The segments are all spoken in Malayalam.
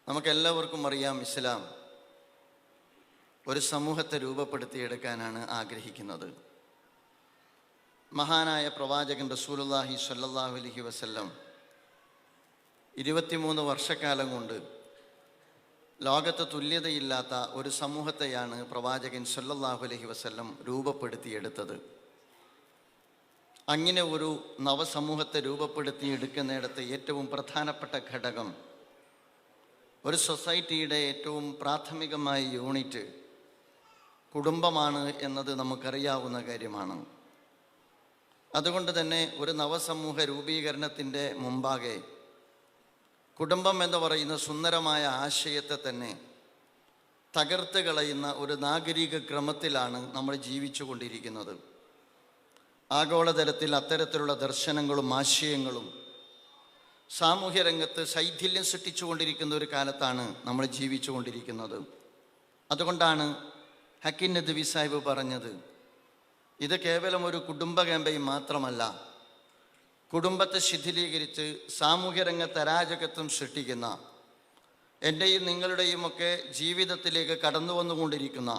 നമുക്കെല്ലാവർക്കും അറിയാം, ഇസ്ലാം ഒരു സമൂഹത്തെ രൂപപ്പെടുത്തിയെടുക്കാനാണ് ആഗ്രഹിക്കുന്നത്. മഹാനായ പ്രവാചകൻ റസൂലുള്ളാഹി സ്വല്ലല്ലാഹു അലൈഹി വസല്ലം 23 വർഷക്കാലം കൊണ്ട് ലോകത്ത് തുല്യതയില്ലാത്ത ഒരു സമൂഹത്തെയാണ് പ്രവാചകൻ സ്വല്ലല്ലാഹു അലൈഹി വസല്ലം രൂപപ്പെടുത്തിയെടുത്തത്. അങ്ങനെ ഒരു നവസമൂഹത്തെ രൂപപ്പെടുത്തിയെടുക്കുന്നിടത്ത് ഏറ്റവും പ്രധാനപ്പെട്ട ഘടകം, ഒരു സൊസൈറ്റിയുടെ ഏറ്റവും പ്രാഥമികമായ യൂണിറ്റ് കുടുംബമാണ് എന്നത് നമുക്കറിയാവുന്ന കാര്യമാണ്. അതുകൊണ്ട് തന്നെ ഒരു നവസമൂഹ രൂപീകരണത്തിൻ്റെ മുമ്പാകെ കുടുംബം എന്ന് പറയുന്ന സുന്ദരമായ ആശയത്തെ തന്നെ തകർത്ത് കളയുന്ന ഒരു നാഗരിക ക്രമത്തിലാണ് നമ്മൾ ജീവിച്ചു കൊണ്ടിരിക്കുന്നത്. ആഗോളതലത്തിൽ അത്തരത്തിലുള്ള ദർശനങ്ങളും ആശയങ്ങളും സാമൂഹ്യ രംഗത്ത് ശൈഥില്യം സൃഷ്ടിച്ചുകൊണ്ടിരിക്കുന്ന ഒരു കാലത്താണ് നമ്മൾ ജീവിച്ചു കൊണ്ടിരിക്കുന്നത്. അതുകൊണ്ടാണ് ഹക്കീം നദ്വി സാഹിബ് പറഞ്ഞത്, ഇത് കേവലം ഒരു കുടുംബ ക്യാമ്പയിൻ മാത്രമല്ല, കുടുംബത്തെ ശിഥിലീകരിച്ച് സാമൂഹ്യ രംഗത്ത് അരാജകത്വം സൃഷ്ടിക്കുന്ന, എൻ്റെയും നിങ്ങളുടെയും ഒക്കെ ജീവിതത്തിലേക്ക് കടന്നു വന്നുകൊണ്ടിരിക്കുന്ന,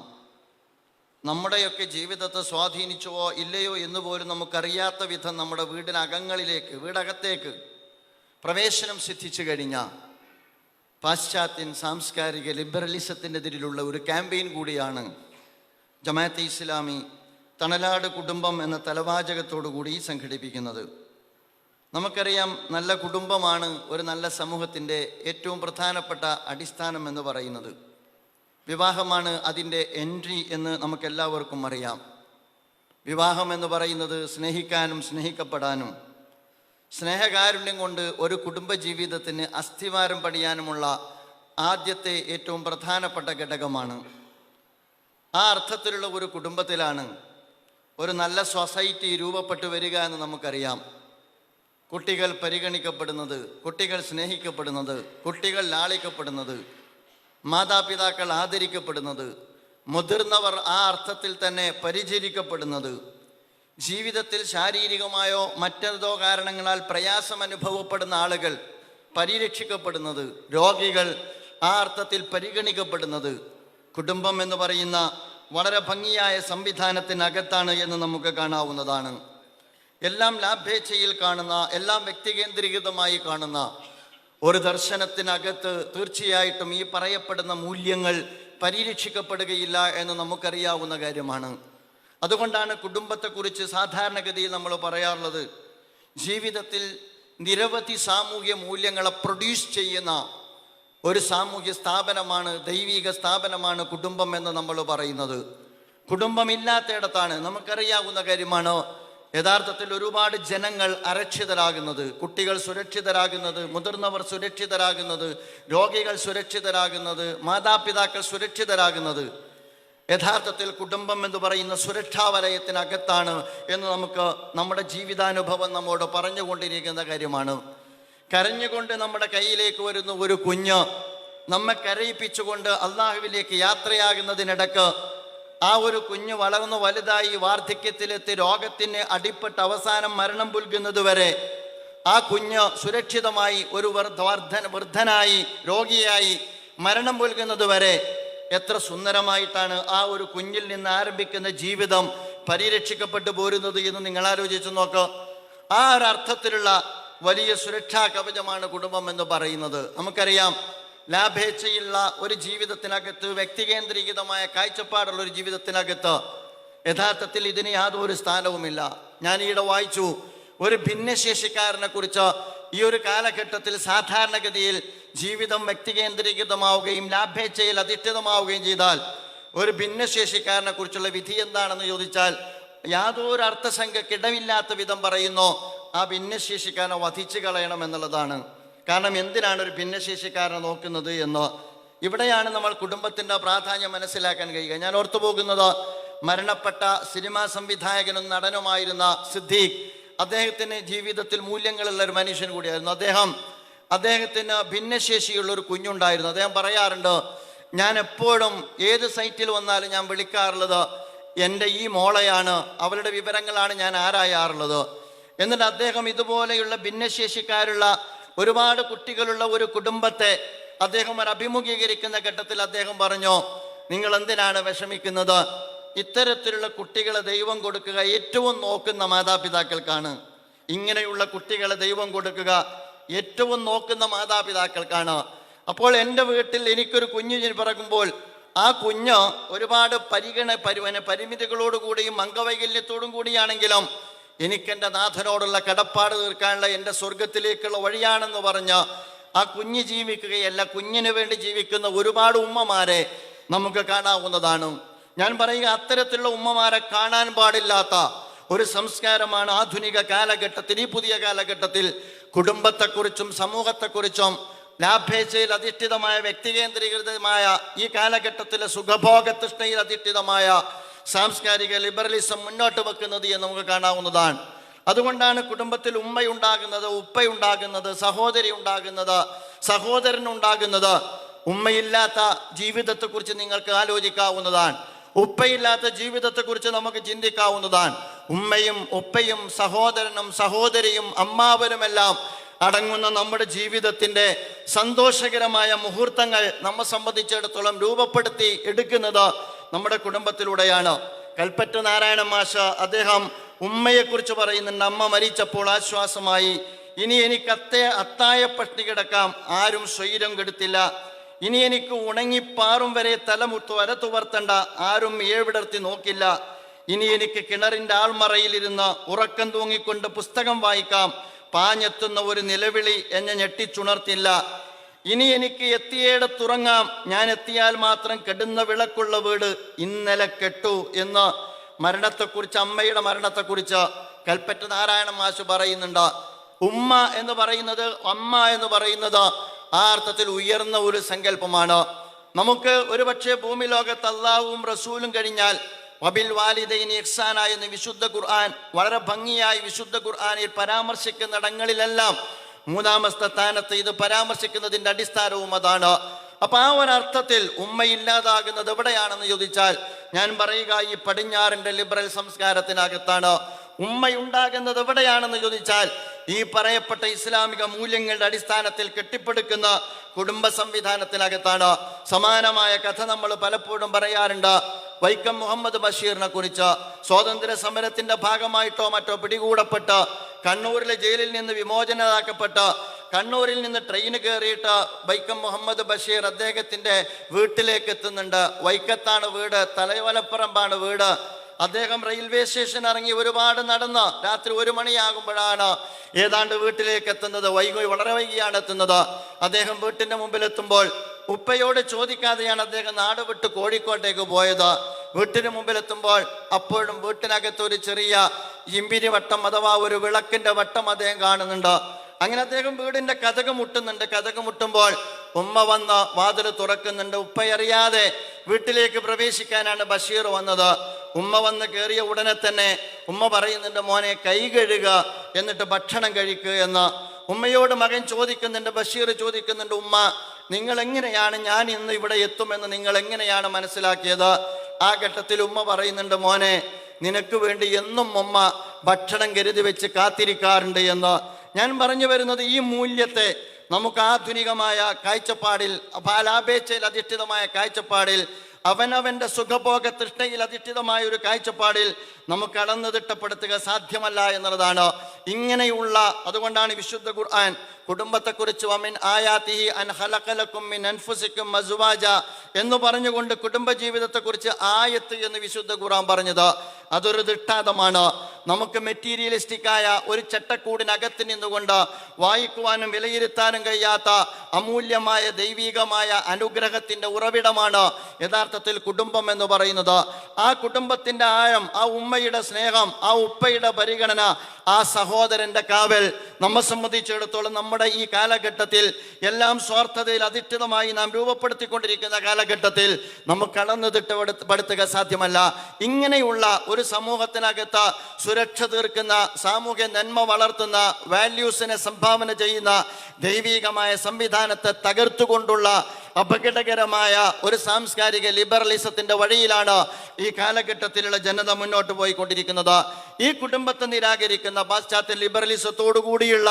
നമ്മുടെയൊക്കെ ജീവിതത്തെ സ്വാധീനിച്ചുവോ ഇല്ലയോ എന്ന് പോലും നമുക്കറിയാത്ത വിധം നമ്മുടെ വീടകത്തേക്ക് പ്രവേശനം സിദ്ധിച്ചു കഴിഞ്ഞ പാശ്ചാത്യൻ സാംസ്കാരിക ലിബറലിസത്തിനെതിരിലുള്ള ഒരു ക്യാമ്പയിൻ കൂടിയാണ് ജമാഅത്തെ ഇസ്ലാമി തണലാട് കുടുംബം എന്ന തലവാചകത്തോടു കൂടി സംഘടിപ്പിക്കുന്നത്. നമുക്കറിയാം, നല്ല കുടുംബമാണ് ഒരു നല്ല സമൂഹത്തിൻ്റെ ഏറ്റവും പ്രധാനപ്പെട്ട അടിസ്ഥാനം എന്ന് പറയുന്നത്. വിവാഹമാണ് അതിൻ്റെ എൻട്രി എന്ന് നമുക്കെല്ലാവർക്കും അറിയാം. വിവാഹം എന്ന് പറയുന്നത് സ്നേഹിക്കാനും സ്നേഹിക്കപ്പെടാനും സ്നേഹകാരുണ്യം കൊണ്ട് ഒരു കുടുംബജീവിതത്തിന് അസ്ഥിവാരം പണിയാനുമുള്ള ആദ്യത്തെ ഏറ്റവും പ്രധാനപ്പെട്ട ഘടകമാണ്. ആ അർത്ഥത്തിലുള്ള ഒരു കുടുംബത്തിലാണ് ഒരു നല്ല സൊസൈറ്റി രൂപപ്പെട്ടു വരിക എന്ന് നമുക്കറിയാം. കുട്ടികൾ പരിഗണിക്കപ്പെടുന്നത്, കുട്ടികൾ സ്നേഹിക്കപ്പെടുന്നത്, കുട്ടികൾ ലാളിക്കപ്പെടുന്നത്, മാതാപിതാക്കൾ ആദരിക്കപ്പെടുന്നത്, മുതിർന്നവർ ആ അർത്ഥത്തിൽ തന്നെ പരിചരിക്കപ്പെടുന്നത്, ജീവിതത്തിൽ ശാരീരികമായോ മറ്റേതോ കാരണങ്ങളാൽ പ്രയാസം അനുഭവപ്പെടുന്ന ആളുകൾ പരിരക്ഷിക്കപ്പെടുന്നത്, രോഗികൾ ആ അർത്ഥത്തിൽ പരിഗണിക്കപ്പെടുന്നത് കുടുംബം എന്ന് പറയുന്ന വളരെ ഭംഗിയായ സംവിധാനത്തിനകത്താണ് എന്ന് നമുക്ക് കാണാവുന്നതാണ്. എല്ലാം ലാഭേച്ഛയിൽ കാണുന്ന, എല്ലാം വ്യക്തികേന്ദ്രീകൃതമായി കാണുന്ന ഒരു ദർശനത്തിനകത്ത് തീർച്ചയായിട്ടും ഈ പറയപ്പെടുന്ന മൂല്യങ്ങൾ പരിരക്ഷിക്കപ്പെടുകയില്ല എന്ന് നമുക്കറിയാവുന്ന കാര്യമാണ്. അതുകൊണ്ടാണ് കുടുംബത്തെക്കുറിച്ച് സാധാരണഗതിയിൽ നമ്മൾ പറയാറുള്ളത്, ജീവിതത്തിൽ നിരവധി സാമൂഹ്യ മൂല്യങ്ങളെ പ്രൊഡ്യൂസ് ചെയ്യുന്ന ഒരു സാമൂഹ്യ സ്ഥാപനമാണ്, ദൈവിക സ്ഥാപനമാണ് കുടുംബം എന്ന് നമ്മൾ പറയുന്നത്. കുടുംബമില്ലാത്തയിടത്താണ്, നമുക്കറിയാവുന്ന കാര്യമാണ്, യഥാർത്ഥത്തിൽ ഒരുപാട് ജനങ്ങൾ അരക്ഷിതരാകുന്നത്, കുട്ടികൾ സുരക്ഷിതരാകുന്നത്, മുതിർന്നവർ സുരക്ഷിതരാകുന്നത്, രോഗികൾ സുരക്ഷിതരാകുന്നത്, മാതാപിതാക്കൾ സുരക്ഷിതരാകുന്നത് യഥാർത്ഥത്തിൽ കുടുംബം എന്ന് പറയുന്ന സുരക്ഷാ വലയത്തിനകത്താണ് എന്ന് നമുക്ക് നമ്മുടെ ജീവിതാനുഭവം നമ്മോട് പറഞ്ഞുകൊണ്ടിരിക്കുന്ന കാര്യമാണ്. കരഞ്ഞുകൊണ്ട് നമ്മുടെ കയ്യിലേക്ക് വരുന്ന ഒരു കുഞ്ഞ് നമ്മെ കരയിപ്പിച്ചുകൊണ്ട് അള്ളാഹുവിലേക്ക് യാത്രയാകുന്നതിനിടക്ക് ആ ഒരു കുഞ്ഞ് വളർന്നു വലുതായി വാർദ്ധക്യത്തിലെത്തി രോഗത്തിന് അടിപ്പെട്ട് അവസാനം മരണം പുൽകുന്നത് വരെ ആ കുഞ്ഞ് സുരക്ഷിതമായി ഒരു വൃദ്ധനായി രോഗിയായി മരണം പുൽകുന്നത് വരെ എത്ര സുന്ദരമായിട്ടാണ് ആ ഒരു കുഞ്ഞിൽ നിന്ന് ആരംഭിക്കുന്ന ജീവിതം പരിരക്ഷിക്കപ്പെട്ടു പോരുന്നത് എന്ന് നിങ്ങൾ ആലോചിച്ച് നോക്ക്. ആ ഒരു അർത്ഥത്തിലുള്ള വലിയ സുരക്ഷാ കവചമാണ് കുടുംബം എന്ന് പറയുന്നത്. നമുക്കറിയാം, ലാഭേച്ഛയുള്ള ഒരു ജീവിതത്തിനകത്ത്, വ്യക്തികേന്ദ്രീകൃതമായ കാഴ്ചപ്പാടുള്ള ഒരു ജീവിതത്തിനകത്ത് യഥാർത്ഥത്തിൽ ഇതിന് യാതൊരു സ്ഥാനവുമില്ല. ഞാൻ ഈയിടെ വായിച്ചു, ഒരു ഭിന്നശേഷിക്കാരനെ കുറിച്ച് ഈ ഒരു കാലഘട്ടത്തിൽ സാധാരണഗതിയിൽ ജീവിതം വ്യക്തികേന്ദ്രീകൃതമാവുകയും ലാഭേച്ഛയിൽ അധിഷ്ഠിതമാവുകയും ചെയ്താൽ ഒരു ഭിന്നശേഷിക്കാരനെ കുറിച്ചുള്ള വിധി എന്താണെന്ന് ചോദിച്ചാൽ യാതൊരു അർത്ഥസംഖ്യക്കിടമില്ലാത്ത വിധം പറയുന്നു, ആ ഭിന്നശേഷിക്കാരനെ വധിച്ചു കളയണം എന്നുള്ളതാണ്. കാരണം എന്തിനാണ് ഒരു ഭിന്നശേഷിക്കാരനെ നോക്കുന്നത് എന്ന്. ഇവിടെയാണ് നമ്മൾ കുടുംബത്തിൻ്റെ പ്രാധാന്യം മനസ്സിലാക്കാൻ കഴിയുക. ഞാൻ ഓർത്തു പോകുന്നത്, മരണപ്പെട്ട സിനിമാ സംവിധായകനും നടനുമായിരുന്ന സിദ്ദീഖ്, അദ്ദേഹത്തിന് ജീവിതത്തിൽ മൂല്യങ്ങളുള്ള ഒരു മനുഷ്യൻ കൂടിയായിരുന്നു. അദ്ദേഹത്തിന് ഭിന്നശേഷിയുള്ളൊരു കുഞ്ഞുണ്ടായിരുന്നു. അദ്ദേഹം പറയാറുണ്ട്, ഞാൻ എപ്പോഴും ഏത് സൈറ്റിൽ വന്നാലും ഞാൻ വിളിക്കാറുള്ളത് എൻ്റെ ഈ മോളെയാണ്, അവളുടെ വിവരങ്ങളാണ് ഞാൻ ആരായാറുള്ളത്. എന്നിട്ട് അദ്ദേഹം ഇതുപോലെയുള്ള ഭിന്നശേഷിക്കാരുള്ള ഒരുപാട് കുട്ടികളുള്ള ഒരു കുടുംബത്തെ അദ്ദേഹം ഒരു അഭിമുഖീകരിക്കുന്ന ഘട്ടത്തിൽ അദ്ദേഹം പറഞ്ഞു, നിങ്ങൾ എന്തിനാണ് വിഷമിക്കുന്നത്? ഇത്തരത്തിലുള്ള കുട്ടികളെ ദൈവം കൊടുക്കുക ഏറ്റവും നോക്കുന്ന മാതാപിതാക്കൾക്കാണ്. ഇങ്ങനെയുള്ള കുട്ടികളെ ദൈവം കൊടുക്കുക ഏറ്റവും നോക്കുന്ന മാതാപിതാക്കൾക്കാണ്. അപ്പോൾ എൻ്റെ വീട്ടിൽ എനിക്കൊരു കുഞ്ഞ് പിറക്കുമ്പോൾ ആ കുഞ്ഞ് ഒരുപാട് പരിമിതികളോടുകൂടിയും അംഗവൈകല്യത്തോടും കൂടിയാണെങ്കിലും എനിക്കെൻ്റെ നാഥനോടുള്ള കടപ്പാട് തീർക്കാനുള്ള എൻ്റെ സ്വർഗത്തിലേക്കുള്ള വഴിയാണെന്ന് പറഞ്ഞ് ആ കുഞ്ഞ് ജീവിക്കുകയല്ല, കുഞ്ഞിന് വേണ്ടി ജീവിക്കുന്ന ഒരുപാട് ഉമ്മമാരെ നമുക്ക് കാണാവുന്നതാണ്. ഞാൻ പറയുക, അത്തരത്തിലുള്ള ഉമ്മമാരെ കാണാൻ പാടില്ലാത്ത ഒരു സംസ്കാരമാണ് ആധുനിക കാലഘട്ടത്തിൽ, ഈ പുതിയ കാലഘട്ടത്തിൽ കുടുംബത്തെക്കുറിച്ചും സമൂഹത്തെക്കുറിച്ചും ലാഭേച്ഛയിൽ അധിഷ്ഠിതമായ വ്യക്തികേന്ദ്രീകൃതമായ ഈ കാലഘട്ടത്തിലെ സുഖഭോഗതൃഷ്ണയിൽ അധിഷ്ഠിതമായ സാംസ്കാരിക ലിബറലിസം മുന്നോട്ട് വെക്കുന്നത് എന്ന് നമുക്ക് കാണാവുന്നതാണ്. അതുകൊണ്ടാണ് കുടുംബത്തിൽ ഉമ്മയുണ്ടാകുന്നത്, ഉപ്പയുണ്ടാകുന്നത്, സഹോദരി ഉണ്ടാകുന്നത്, സഹോദരനുണ്ടാകുന്നത്. ഉമ്മയില്ലാത്ത ജീവിതത്തെക്കുറിച്ച് നിങ്ങൾക്ക് ആലോചിക്കാവുന്നതാണ്. ഉപ്പയില്ലാത്ത ജീവിതത്തെക്കുറിച്ച് നമുക്ക് ചിന്തിക്കാവുന്നതാണ്. ഉമ്മയും ഉപ്പയും സഹോദരനും സഹോദരിയും അമ്മാവനുമെല്ലാം അടങ്ങുന്ന നമ്മുടെ ജീവിതത്തിൻ്റെ സന്തോഷകരമായ മുഹൂർത്തങ്ങൾ നമ്മെ സംബന്ധിച്ചിടത്തോളം രൂപപ്പെടുത്തി എടുക്കുന്നത് നമ്മുടെ കുടുംബത്തിലൂടെയാണ്. കൽപ്പറ്റ നാരായണ മാഷ് അദ്ദേഹം ഉമ്മയെക്കുറിച്ച് പറയുന്നുണ്ട്, അമ്മ മരിച്ചപ്പോൾ ആശ്വാസമായി. ഇനി എനിക്ക് അത്തായ പട്ടിണി കിടക്കാം, ആരും സ്വൈരം കെടുത്തില്ല. ഇനി എനിക്ക് ഉണങ്ങിപ്പാറും വരെ വരത്തുവർത്തണ്ട, ആരും ഏവിടർത്തി നോക്കില്ല. ഇനി എനിക്ക് കിണറിൻ്റെ ആൾമറയിലിരുന്ന് ഉറക്കം തൂങ്ങിക്കൊണ്ട് പുസ്തകം വായിക്കാം, പാഞ്ഞെത്തുന്ന ഒരു നിലവിളി എന്നെ ഞെട്ടിച്ചുണർത്തില്ല. ഇനി എനിക്ക് എത്തിയേടത്തുറങ്ങാം, ഞാൻ എത്തിയാൽ മാത്രം കെടുന്ന വിളക്കുള്ള വീട് ഇന്നലെ കെട്ടു എന്ന് മരണത്തെക്കുറിച്ച്, അമ്മയുടെ മരണത്തെക്കുറിച്ച് കൽപ്പറ്റ നാരായണ മാഷ് പറയുന്നുണ്ട്. ഉമ്മ എന്ന് പറയുന്നത്, അമ്മ എന്ന് പറയുന്നത് ആ അർത്ഥത്തിൽ ഉയർന്ന ഒരു സങ്കല്പമാണ്. നമുക്ക് ഒരുപക്ഷെ ഭൂമി ലോകത്ത് അല്ലാഹുവും റസൂലും കഴിഞ്ഞാൽ വബിൽ വാലിദൈനി ഇഹ്സാന എന്ന് വിശുദ്ധ ഖുർആൻ വളരെ ഭംഗിയായി വിശുദ്ധ ഖുർആനിൽ പരാമർശിക്കുന്ന ഇടങ്ങളിലെല്ലാം മൂന്നാമത്തെ സ്ഥാനത്ത് ഇത് പരാമർശിക്കുന്നതിൻ്റെ അടിസ്ഥാനവും അതാണ്. അപ്പൊ ആ ഒരർത്ഥത്തിൽ ഉമ്മയില്ലാതാകുന്നത് എവിടെയാണെന്ന് ചോദിച്ചാൽ ഞാൻ പറയുക, ഈ പടിഞ്ഞാറിൻ്റെ ലിബറൽ സംസ്കാരത്തിനകത്താണ്. ഉമ്മയുണ്ടാകുന്നത് എവിടെയാണെന്ന് ചോദിച്ചാൽ ഈ പറയപ്പെട്ട ഇസ്ലാമിക മൂല്യങ്ങളുടെ അടിസ്ഥാനത്തിൽ കെട്ടിപ്പടുക്കുന്ന കുടുംബ സംവിധാനത്തിനകത്താണ്. സമാനമായ കഥ നമ്മൾ പലപ്പോഴും പറയാറുണ്ട്. വൈക്കം മുഹമ്മദ് ബഷീറിനെ കുറിച്ച് സ്വാതന്ത്ര്യ സമരത്തിന്റെ ഭാഗമായിട്ടോ മറ്റോ പിടികൂടപ്പെട്ട് കണ്ണൂരിലെ ജയിലിൽ നിന്ന് വിമോചനമാക്കപ്പെട്ട് കണ്ണൂരിൽ നിന്ന് ട്രെയിന് കയറിയിട്ട് വൈക്കം മുഹമ്മദ് ബഷീർ അദ്ദേഹത്തിന്റെ വീട്ടിലേക്ക് എത്തുന്നുണ്ട്. വൈക്കത്താണ് വീട്, തലയോലപ്പറമ്പാണ് വീട്. അദ്ദേഹം റെയിൽവേ സ്റ്റേഷൻ ഇറങ്ങി ഒരുപാട് നടന്ന് രാത്രി 1 മണിയാകുമ്പോഴാണ് ഏതാണ്ട് വീട്ടിലേക്ക് എത്തുന്നത്. വളരെ വൈകിയാണ് എത്തുന്നത്. അദ്ദേഹം വീട്ടിന്റെ മുമ്പിൽ എത്തുമ്പോൾ ഉപ്പയോട് ചോദിക്കാതെയാണ് അദ്ദേഹം നാട് വിട്ട് കോഴിക്കോട്ടേക്ക് പോയത്. വീട്ടിന് മുമ്പിൽ എത്തുമ്പോൾ അപ്പോഴും വീട്ടിനകത്ത് ഒരു ചെറിയ ഇമ്പിരി വട്ടം അഥവാ ഒരു വിളക്കിന്റെ വട്ടം അദ്ദേഹം കാണുന്നുണ്ട്. അങ്ങനെ അദ്ദേഹം വീടിന്റെ കതക് മുട്ടുന്നുണ്ട്. കതക് മുട്ടുമ്പോൾ ഉമ്മ വന്ന് വാതിൽ തുറക്കുന്നുണ്ട്. ഉപ്പയറിയാതെ വീട്ടിലേക്ക് പ്രവേശിക്കാനാണ് ബഷീർ വന്നത്. ഉമ്മ വന്ന് കയറിയ ഉടനെ തന്നെ ഉമ്മ പറയുന്നുണ്ട്, മോനെ കൈ കഴുകുക എന്നിട്ട് ഭക്ഷണം കഴിക്കുക എന്ന്. ഉമ്മയോട് മകൻ ചോദിക്കുന്നുണ്ട്, ബഷീർ ചോദിക്കുന്നുണ്ട്, ഉമ്മ നിങ്ങൾ എങ്ങനെയാണ് ഞാൻ ഇന്ന് ഇവിടെ എത്തുമെന്ന് നിങ്ങൾ എങ്ങനെയാണ് മനസ്സിലാക്കിയത്? ആ ഘട്ടത്തിൽ ഉമ്മ പറയുന്നുണ്ട്, മോനെ നിനക്ക് വേണ്ടി എന്നും ഉമ്മ ഭക്ഷണം കരുതി വെച്ച് കാത്തിരിക്കാറുണ്ട് എന്ന്. ഞാൻ പറഞ്ഞു വരുന്നത് ഈ മൂല്യത്തെ നമുക്ക് ആധുനികമായ കാഴ്ചപ്പാടിൽ, ലാഭേച്ഛയിൽ അധിഷ്ഠിതമായ കാഴ്ചപ്പാടിൽ, അവനവന്റെ സുഖഭോഗ തൃഷ്ണയിൽ അധിഷ്ഠിതമായ ഒരു കാഴ്ചപ്പാടിൽ നമുക്ക് അളന്നു തിട്ടപ്പെടുത്തുക സാധ്യമല്ല എന്നുള്ളതാണ്. ഇങ്ങനെയുള്ള, അതുകൊണ്ടാണ് വിശുദ്ധ ഖുർആൻ കുടുംബത്തെക്കുറിച്ച് വമിൻ ആയാതിഹി അൻ ഖലഖലകും മിൻ അൻഫുസികും അസ്വാജ എന്ന് പറഞ്ഞുകൊണ്ട് കുടുംബജീവിതത്തെക്കുറിച്ച് ആയത്ത് എന്ന് വിശുദ്ധ ഖുർആൻ പറഞ്ഞത് അതൊരു ദൃഷ്ടാന്തമാണ്. നമുക്ക് മെറ്റീരിയലിസ്റ്റിക്കായ ഒരു ചട്ടക്കൂടിനകത്ത് നിന്നുകൊണ്ട് വായിക്കുവാനും വിലയിരുത്താനും കഴിയാത്ത അമൂല്യമായ ദൈവികമായ അനുഗ്രഹത്തിന്റെ ഉറവിടമാണ് യഥാർത്ഥത്തിൽ കുടുംബം എന്ന് പറയുന്നത്. ആ കുടുംബത്തിന്റെ ആഴം, ആ ഉമ്മയുടെ സ്നേഹം, ആ ഉപ്പയുടെ പരിഗണന, ആ സഹോദരന്റെ കാവൽ നമ്മെ സംബന്ധിച്ചിടത്തോളം നമ്മുടെ ഈ കാലഘട്ടത്തിൽ എല്ലാം സ്വാർത്ഥതയിൽ അധിഷ്ഠിതമായി നാം രൂപപ്പെടുത്തിക്കൊണ്ടിരിക്കുന്ന കാലഘട്ടത്തിൽ നമുക്ക് അളന്നു തിട്ടപ്പെടുത്തുക സാധ്യമല്ല. ഇങ്ങനെയുള്ള ഒരു സമൂഹത്തിനകത്ത് സുരക്ഷ തീർക്കുന്ന, സാമൂഹ്യ നന്മ വളർത്തുന്ന, വാല്യൂസിനെ സംഭാവന ചെയ്യുന്ന ദൈവികമായ സംവിധാനത്തെ തകർത്തുകൊണ്ടുള്ള അപകടകരമായ ഒരു സാംസ്കാരിക ലിബറലിസത്തിന്റെ വഴിയിലാണ് ഈ കാലഘട്ടത്തിലുള്ള ജനത മുന്നോട്ട് പോയിക്കൊണ്ടിരിക്കുന്നത്. ഈ കുടുംബത്തെ നിരാകരിക്കുന്ന പാശ്ചാത്യ ലിബറലിസത്തോടു കൂടിയുള്ള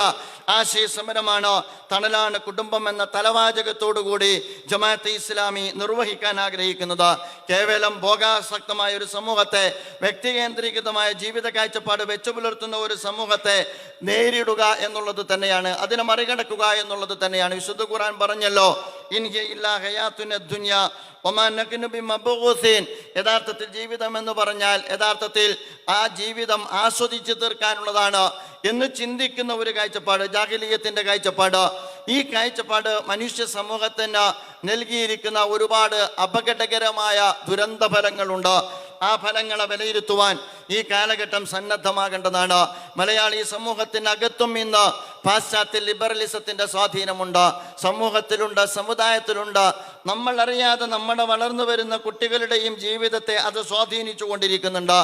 ആശയ സമരമാണ് തണലാണ് കുടുംബം എന്ന തലവാചകത്തോടുകൂടി ജമാഅത്തെ ഇസ്ലാമി നിർവഹിക്കാൻ ആഗ്രഹിക്കുന്നത്. കേവലം ഭോഗാസക്തമായ ഒരു സമൂഹത്തെ, വ്യക്തികേന്ദ്രീകൃതമായ ജീവിത കാഴ്ചപ്പാട് വെച്ചു പുലർത്തുന്ന ഒരു സമൂഹത്തെ നേരിടുക എന്നുള്ളത് തന്നെയാണ്, അതിനെ മറികടക്കുക എന്നുള്ളത് തന്നെയാണ്. വിശുദ്ധ ഖുർആൻ പറഞ്ഞല്ലോ, യഥാർത്ഥത്തിൽ ജീവിതം എന്ന് പറഞ്ഞാൽ യഥാർത്ഥത്തിൽ ആ ജീവിതം ആസ്വദിച്ച് തീർക്കാനുള്ളതാണ് എന്ന് ചിന്തിക്കുന്ന ഒരു കാഴ്ചപ്പാട്, ജാഹിലിയ്യത്തിന്റെ കാഴ്ചപ്പാട്. ഈ കാഴ്ചപ്പാട് മനുഷ്യ സമൂഹത്തിന് നൽകിയിരിക്കുന്ന ഒരുപാട് അപകടകരമായ ദുരന്ത ഫലങ്ങളുണ്ട്. ആ ഫലങ്ങളെ വിലയിരുത്തുവാൻ ഈ കാലഘട്ടം സന്നദ്ധമാകേണ്ടതാണ്. മലയാളി സമൂഹത്തിനകത്തും ഇന്ന് പാശ്ചാത്യ ലിബറലിസത്തിന്റെ സ്വാധീനമുണ്ട്, സമൂഹത്തിലുണ്ട്, സമുദായത്തിലുണ്ട്. നമ്മൾ അറിയാതെ നമ്മുടെ വളർന്നു വരുന്ന കുട്ടികളുടെയും ജീവിതത്തെ അത് സ്വാധീനിച്ചു കൊണ്ടിരിക്കുന്നുണ്ട്.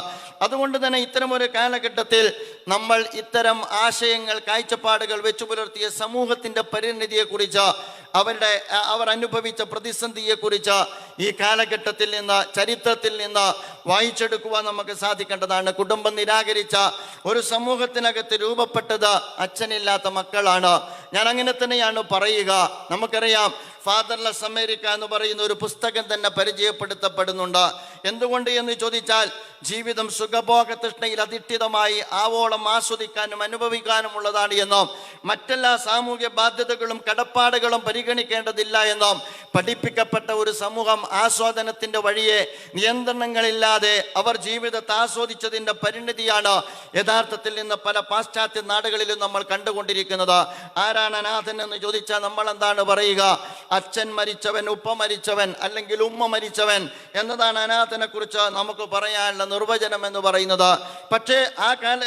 അതുകൊണ്ട് തന്നെ ഇത്തരമൊരു കാലഘട്ടത്തിൽ നമ്മൾ ഇത്തരം ആശയങ്ങൾ, കാഴ്ചപ്പാടുകൾ വെച്ചു പുലർത്തിയ സമൂഹത്തിന്റെ പരിണിതിയെക്കുറിച്ച്, അവർ അനുഭവിച്ച പ്രതിസന്ധിയെക്കുറിച്ച് ഈ കാലഘട്ടത്തിൽ നിന്ന്, ചരിത്രത്തിൽ നിന്ന് വായിച്ചെടുക്കുവാൻ നമുക്ക് സാധിക്കേണ്ടതാണ്. കുടുംബം നിരാകരിച്ച ഒരു സമൂഹത്തിനകത്ത് രൂപപ്പെട്ടത് അച്ഛനില്ലാത്ത മക്കളാണ്. ഞാൻ അങ്ങനെ തന്നെയാണ് പറയുക. നമുക്കറിയാം, ഫാദർലെസ് അമേരിക്ക എന്ന് പറയുന്ന ഒരു പുസ്തകം തന്നെ പരിചയപ്പെടുത്തപ്പെടുന്നുണ്ട്. എന്തുകൊണ്ട് എന്ന് ചോദിച്ചാൽ, ജീവിതം സുഖഭോഗ തൃഷ്ണയിൽ അധിഷ്ഠിതമായി ആവോളം ആസ്വദിക്കാനും അനുഭവിക്കാനുമുള്ളതാണ് എന്നും മറ്റെല്ലാ സാമൂഹ്യ ബാധ്യതകളും കടപ്പാടുകളും പരിഗണിക്കേണ്ടതില്ല എന്നും പഠിപ്പിക്കപ്പെട്ട ഒരു സമൂഹം ആസ്വാദനത്തിന്റെ വഴിയെ നിയന്ത്രണങ്ങളില്ലാതെ അവർ ജീവിതത്തെ ആസ്വദിച്ചതിന്റെ പരിണിതിയാണ് യഥാർത്ഥത്തിൽ ഇന്ന് പല പാശ്ചാത്യ നാടുകളിലും നമ്മൾ കണ്ടുകൊണ്ടിരിക്കുന്നത്. ആരാണ് അനാഥൻ എന്ന് ചോദിച്ചാൽ നമ്മൾ എന്താണ് പറയുക? അച്ഛൻ മരിച്ചവൻ, ഉപ്പ മരിച്ചവൻ, അല്ലെങ്കിൽ ഉമ്മ മരിച്ചവൻ എന്നതാണ് അനാഥനെ കുറിച്ച് നമുക്ക് പറയാനുള്ള നിർവചനം എന്ന് പറയുന്നത്. പക്ഷേ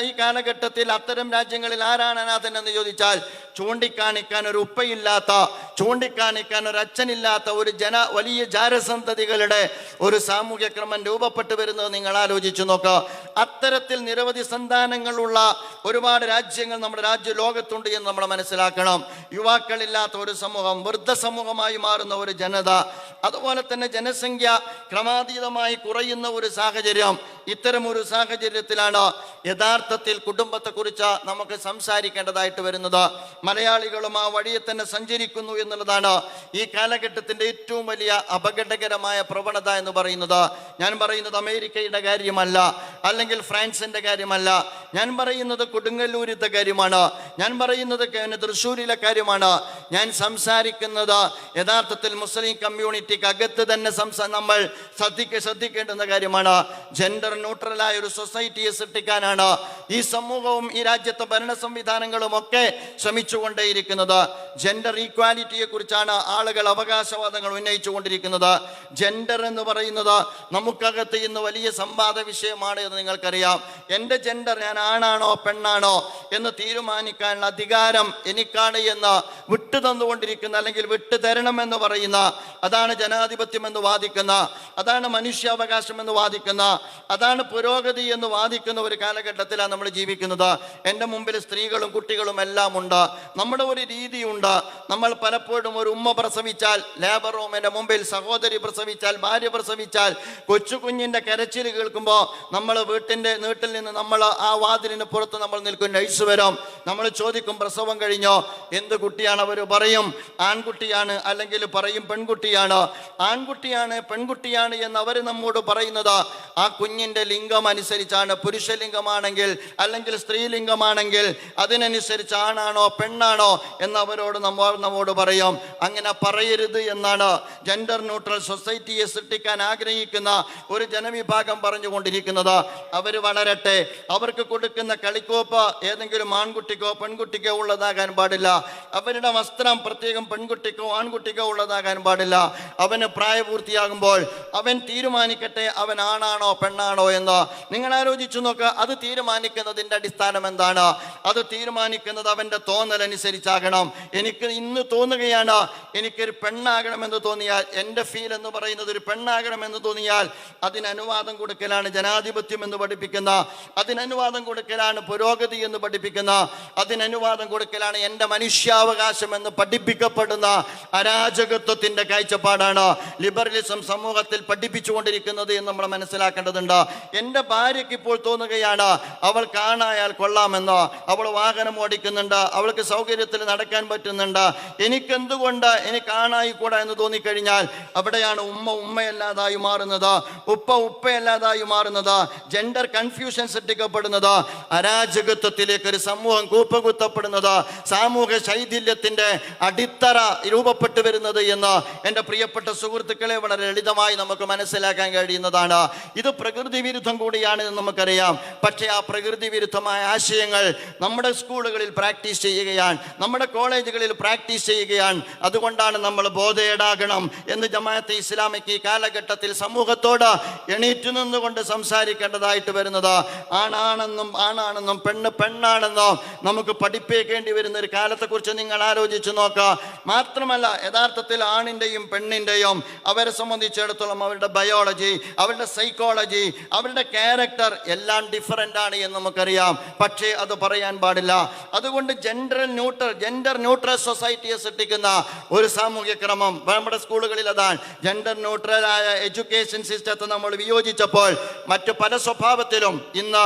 ഈ കാലഘട്ടത്തിൽ അത്തരം രാജ്യങ്ങളിൽ ആരാണ് അനാഥൻ എന്ന് ചോദിച്ചാൽ, ചൂണ്ടിക്കാണിക്കാൻ ഒരു ഉപ്പയില്ലാത്ത, ചൂണ്ടിക്കാണിക്കാൻ ഒരു അച്ഛനില്ലാത്ത ഒരു വലിയ ജാരസന്തതികളുടെ ഒരു സാമൂഹ്യ ക്രമം രൂപപ്പെട്ടു വരുന്നത് നിങ്ങൾ ആലോചിച്ചു നോക്കുക. അത്തരത്തിൽ നിരവധി സന്താനങ്ങളുള്ള ഒരുപാട് രാജ്യങ്ങൾ നമ്മുടെ ലോകത്തുണ്ട് എന്ന് നമ്മൾ മനസ്സിലാക്കണം. യുവാക്കളില്ലാത്ത ഒരു സമൂഹം, വൃദ്ധ സമൂഹമായി മാറുന്ന ഒരു ജനത, അതുപോലെ തന്നെ ജനസംഖ്യ ക്രമാതീതമായി കുറയുന്ന ഒരു സാഹചര്യം. ഇത്തരം ഒരു സാഹചര്യത്തിലാണ് യഥാർത്ഥത്തിൽ കുടുംബത്തെക്കുറിച്ച് നമുക്ക് സംസാരിക്കേണ്ടതായിട്ട് വരുന്നത്. മലയാളികളും ആ വഴിയെ തന്നെ സഞ്ചരിക്കുന്നു എന്നുള്ളതാണ് ഈ കാലഘട്ടത്തിന്റെ ഏറ്റവും വലിയ അപകടകരമായ പ്രവണത എന്ന് പറയുന്നത്. ഞാൻ പറയുന്നത് അമേരിക്കയുടെ കാര്യമല്ല, അല്ലെങ്കിൽ ഫ്രാൻസിന്റെ കാര്യമല്ല. ഞാൻ പറയുന്നത് കൊടുങ്ങല്ലൂരിത്തെ കാര്യമാണ്. ഞാൻ പറയുന്നത് തൃശ്ശൂരിലെ കാര്യമാണ്. ഞാൻ സംസാരിക്കുന്നത് യഥാർത്ഥത്തിൽ മുസ്ലിം കമ്മ്യൂണിറ്റിക്ക് അകത്ത് തന്നെ നമ്മൾ ശ്രദ്ധിക്കേണ്ടുന്ന കാര്യമാണ്. ജെൻഡർ ന്യൂട്രലായ ഒരു സൊസൈറ്റിയെ സൃഷ്ടിക്കാനാണ് ഈ സമൂഹവും ഈ രാജ്യത്തെ ഭരണ സംവിധാനങ്ങളും ഒക്കെ ശ്രമിച്ചുകൊണ്ടേയിരിക്കുന്നത്. ജെൻഡർ ഈക്വാലിറ്റിയെ കുറിച്ചാണ് ആളുകൾ അവകാശവാദങ്ങൾ ഉന്നയിച്ചു കൊണ്ടിരിക്കുന്നത്. ജെൻഡർ എന്ന് പറയുന്നത് നമുക്കകത്ത് ഇന്ന് വലിയ സംവാദ വിഷയമാണ് എന്ന് നിങ്ങൾക്കറിയാം. എൻ്റെ ജെൻഡർ, ഞാൻ ആണാണോ പെണ്ണാണോ എന്ന് തീരുമാനിക്കാനുള്ള അധികാരം എനിക്കാണ് എന്ന് വിട്ടു തന്നുകൊണ്ടിരിക്കുന്ന, അല്ലെങ്കിൽ വിട്ടു തരണമെന്ന് പറയുന്ന, അതാണ് ജനാധിപത്യം എന്ന് വാദിക്കുന്ന, അതാണ് മനുഷ്യാവകാശം എന്ന് വാദിക്കുന്ന, അതാണ് പുരോഗതി എന്ന് വാദിക്കുന്ന ഒരു കാലഘട്ടത്തിലാണ് നമ്മൾ ജീവിക്കുന്നത്. എൻ്റെ മുമ്പിൽ സ്ത്രീകളും കുട്ടികളും എല്ലാം ഉണ്ട്. നമ്മുടെ ഒരു രീതിയുണ്ട്. നമ്മൾ പലപ്പോഴും ഒരു ഉമ്മ പ്രസവിച്ചാൽ ലേബർ റൂമിന്റെ മുമ്പിൽ, സഹോദരി പ്രസവിച്ചാൽ, ഭാര്യ പ്രസവിച്ചാൽ, കൊച്ചു കുഞ്ഞിന്റെ കരച്ചിൽ കേൾക്കുമ്പോൾ നമ്മൾ വീട്ടിൽ നിന്ന് നമ്മൾ ആ വാതിലിന് പുറത്ത് നമ്മൾ നിൽക്കും. നഴ്സ് വരും, നമ്മൾ ചോദിക്കും പ്രസവം കഴിഞ്ഞോ, എന്ത് കുട്ടിയാണ്? അവർ പറയും ആൺകുട്ടിയാണ്, അല്ലെങ്കിൽ പറയും പെൺകുട്ടിയാണ്. ആൺകുട്ടിയാണ്, പെൺകുട്ടിയാണ് എന്ന് അവർ നമ്മോട് പറയുന്നത് ആ കുഞ്ഞിന്റെ ലിംഗം അനുസരിച്ചാണ്. പുരുഷലിംഗമാണെങ്കിൽ അല്ലെങ്കിൽ സ്ത്രീലിംഗമാണെങ്കിൽ അതിനനുസരിച്ച് ആണാണോ പെണ്ണാണോ എന്ന് അവരോട് നമ്മോട് പറയും. അങ്ങനെ പറയരുത് എന്നാണ് ജെൻഡർ ന്യൂട്രൽ സൊസൈറ്റിയെ സൃഷ്ടിക്കാൻ ആഗ്രഹിക്കുന്ന ഒരു ജനവിഭാഗം പറഞ്ഞുകൊണ്ടിരിക്കുന്നത്. അവർ വളരട്ടെ, അവർക്ക് കൊടുക്കുന്ന കളിക്കോപ്പ് ഏതെങ്കിലും ആൺകുട്ടിക്കോ പെൺകുട്ടിക്കോ ഉള്ളതാകാൻ പാടില്ല. അവരുടെ വസ്ത്രം പ്രത്യേകം പെൺകുട്ടിക്കോ ആൺകുട്ടിക്കോ ഉള്ളതാകാൻ പാടില്ല. അവന് പ്രായപൂർത്തിയാകുമ്പോൾ അവൻ തീരുമാനിക്കട്ടെ അവൻ ആണാണോ പെണ്ണാണോ എന്ന്. നിങ്ങൾ ആലോചിച്ചു നോക്കുക, അത് തീരുമാനിക്കുന്നതിൻ്റെ അടിസ്ഥാനം എന്താണ്? അത് തീരുമാനിക്കുന്നത് അവൻ്റെ തോന്നലനുസരിച്ചാകണം. എനിക്ക് ഇന്ന് തോന്നുകയാണ് എനിക്കൊരു പെണ്ണാകണമെന്ന് തോന്നിയാൽ, എൻ്റെ ഫീൽ എന്ന് പറയുന്നത് ഒരു പെണ്ണാകണമെന്ന് തോന്നിയാൽ അതിന് അനുവാദം കൊടുക്കലാണ് ജനാധിപത്യം എന്ന് പഠിപ്പിക്കുന്ന, അതിന് അനുവാദം കൊടുക്കലാണ് പുരോഗതി എന്ന് പഠിപ്പിക്കുന്ന, അതിന് അനുവാദം കൊടുക്കലാണ് എൻ്റെ മനുഷ്യാവകാശം എന്ന് പഠിപ്പിക്കപ്പെടുന്ന അരാജകത്വത്തിന്റെ കാഴ്ചപ്പാടാണ് ലിബറലിസം സമൂഹത്തിൽ പഠിപ്പിച്ചുകൊണ്ടിരിക്കുന്നത് എന്ന് നമ്മൾ മനസ്സിലാക്കേണ്ടതുണ്ട്. എൻ്റെ ഭാര്യയ്ക്ക് ഇപ്പോൾ തോന്നുകയാണ് അവൾ കാണായാൽ കൊള്ളാമെന്ന്. അവൾ വാഹനം ഓടിക്കുന്നുണ്ട്, അവൾക്ക് സൗകര്യത്തിൽ നടക്കാൻ പറ്റുന്നുണ്ട്, എനിക്കെന്തുകൊണ്ട് എനിക്ക് ആണായിക്കൂടാ എന്ന് തോന്നിക്കഴിഞ്ഞാൽ അവിടെയാണ് ഉമ്മ ഉമ്മയല്ലാതായി മാറുന്നത്, ഉപ്പ ഉപ്പയല്ലാതായി മാറുന്നത്, ജെൻഡർ കൺഫ്യൂഷൻ സൃഷ്ടിക്കപ്പെടുന്നത്, അരാജകത്വത്തിലേക്ക് ഒരു സമൂഹം കൂപ്പുകുത്തപ്പെടുന്നത്, സാമൂഹ്യ ശൈഥില്യത്തിന്റെ അടിത്തറ രൂപപ്പെട്ടു വരുന്നത് എന്ന് എൻ്റെ പ്രിയപ്പെട്ട സുഹൃത്തുക്കളെ വളരെ ലളിതമായി നമുക്ക് മനസ്സിലാക്കാൻ കഴിയുന്നതാണ്. ഇത് പ്രകൃതി വിരുദ്ധം കൂടിയാണ് എന്ന് നമുക്കറിയാം. പക്ഷേ ആ പ്രകൃതി വിരുദ്ധമായ ആശയങ്ങൾ നമ്മുടെ സ്കൂളുകളിൽ പ്രാക്ടീസ് ചെയ്യുകയാണ്, നമ്മുടെ കോളേജുകളിൽ പ്രാക്ടീസ് ചെയ്യുകയാണ്. അതുകൊണ്ടാണ് നമ്മൾ ബോധേടാകണം എന്ന് ജമാഅത്തെ ഇസ്ലാമിക്ക് ഈ കാലഘട്ടത്തിൽ സമൂഹത്തോട് എണീറ്റു നിന്നുകൊണ്ട് സംസാരിക്കേണ്ടതായിട്ട് വരുന്നത്. ആണാണെന്നും ആണാണെന്നും പെണ്ണ് പെണ്ണാണെന്നും നമുക്ക് പഠിപ്പിക്കേണ്ടി വരുന്ന ഒരു കാലത്തെക്കുറിച്ച് നിങ്ങൾ ആലോചിച്ച് നോക്കുക. മാത്രമല്ല, യഥാർത്ഥത്തിൽ ആണിൻ്റെയും പെണ്ണിൻ്റെയും അവരെ സംബന്ധിച്ചിടത്തോളം അവരുടെ ബയോളജി, അവരുടെ സൈക്കോളജി, അവരുടെ ക്യാരക്ടർ എല്ലാം ഡിഫറൻ്റ് ആണ് എന്ന് നമുക്കറിയാം. പക്ഷേ അത് പറയാൻ പാടില്ല. അതുകൊണ്ട് ജെൻഡർ ന്യൂട്രൽ സൊസൈറ്റിയെ സൃഷ്ടിക്കുന്ന ഒരു സാമൂഹ്യ ക്രമം നമ്മുടെ സ്കൂളുകളിൽ അതാണ്. ജെൻഡർ ന്യൂട്രലായ എഡ്യൂക്കേഷൻ സിസ്റ്റത്തെ നമ്മൾ വിയോജിച്ചപ്പോൾ മറ്റു പല സ്വഭാവത്തിലും ഇന്ന്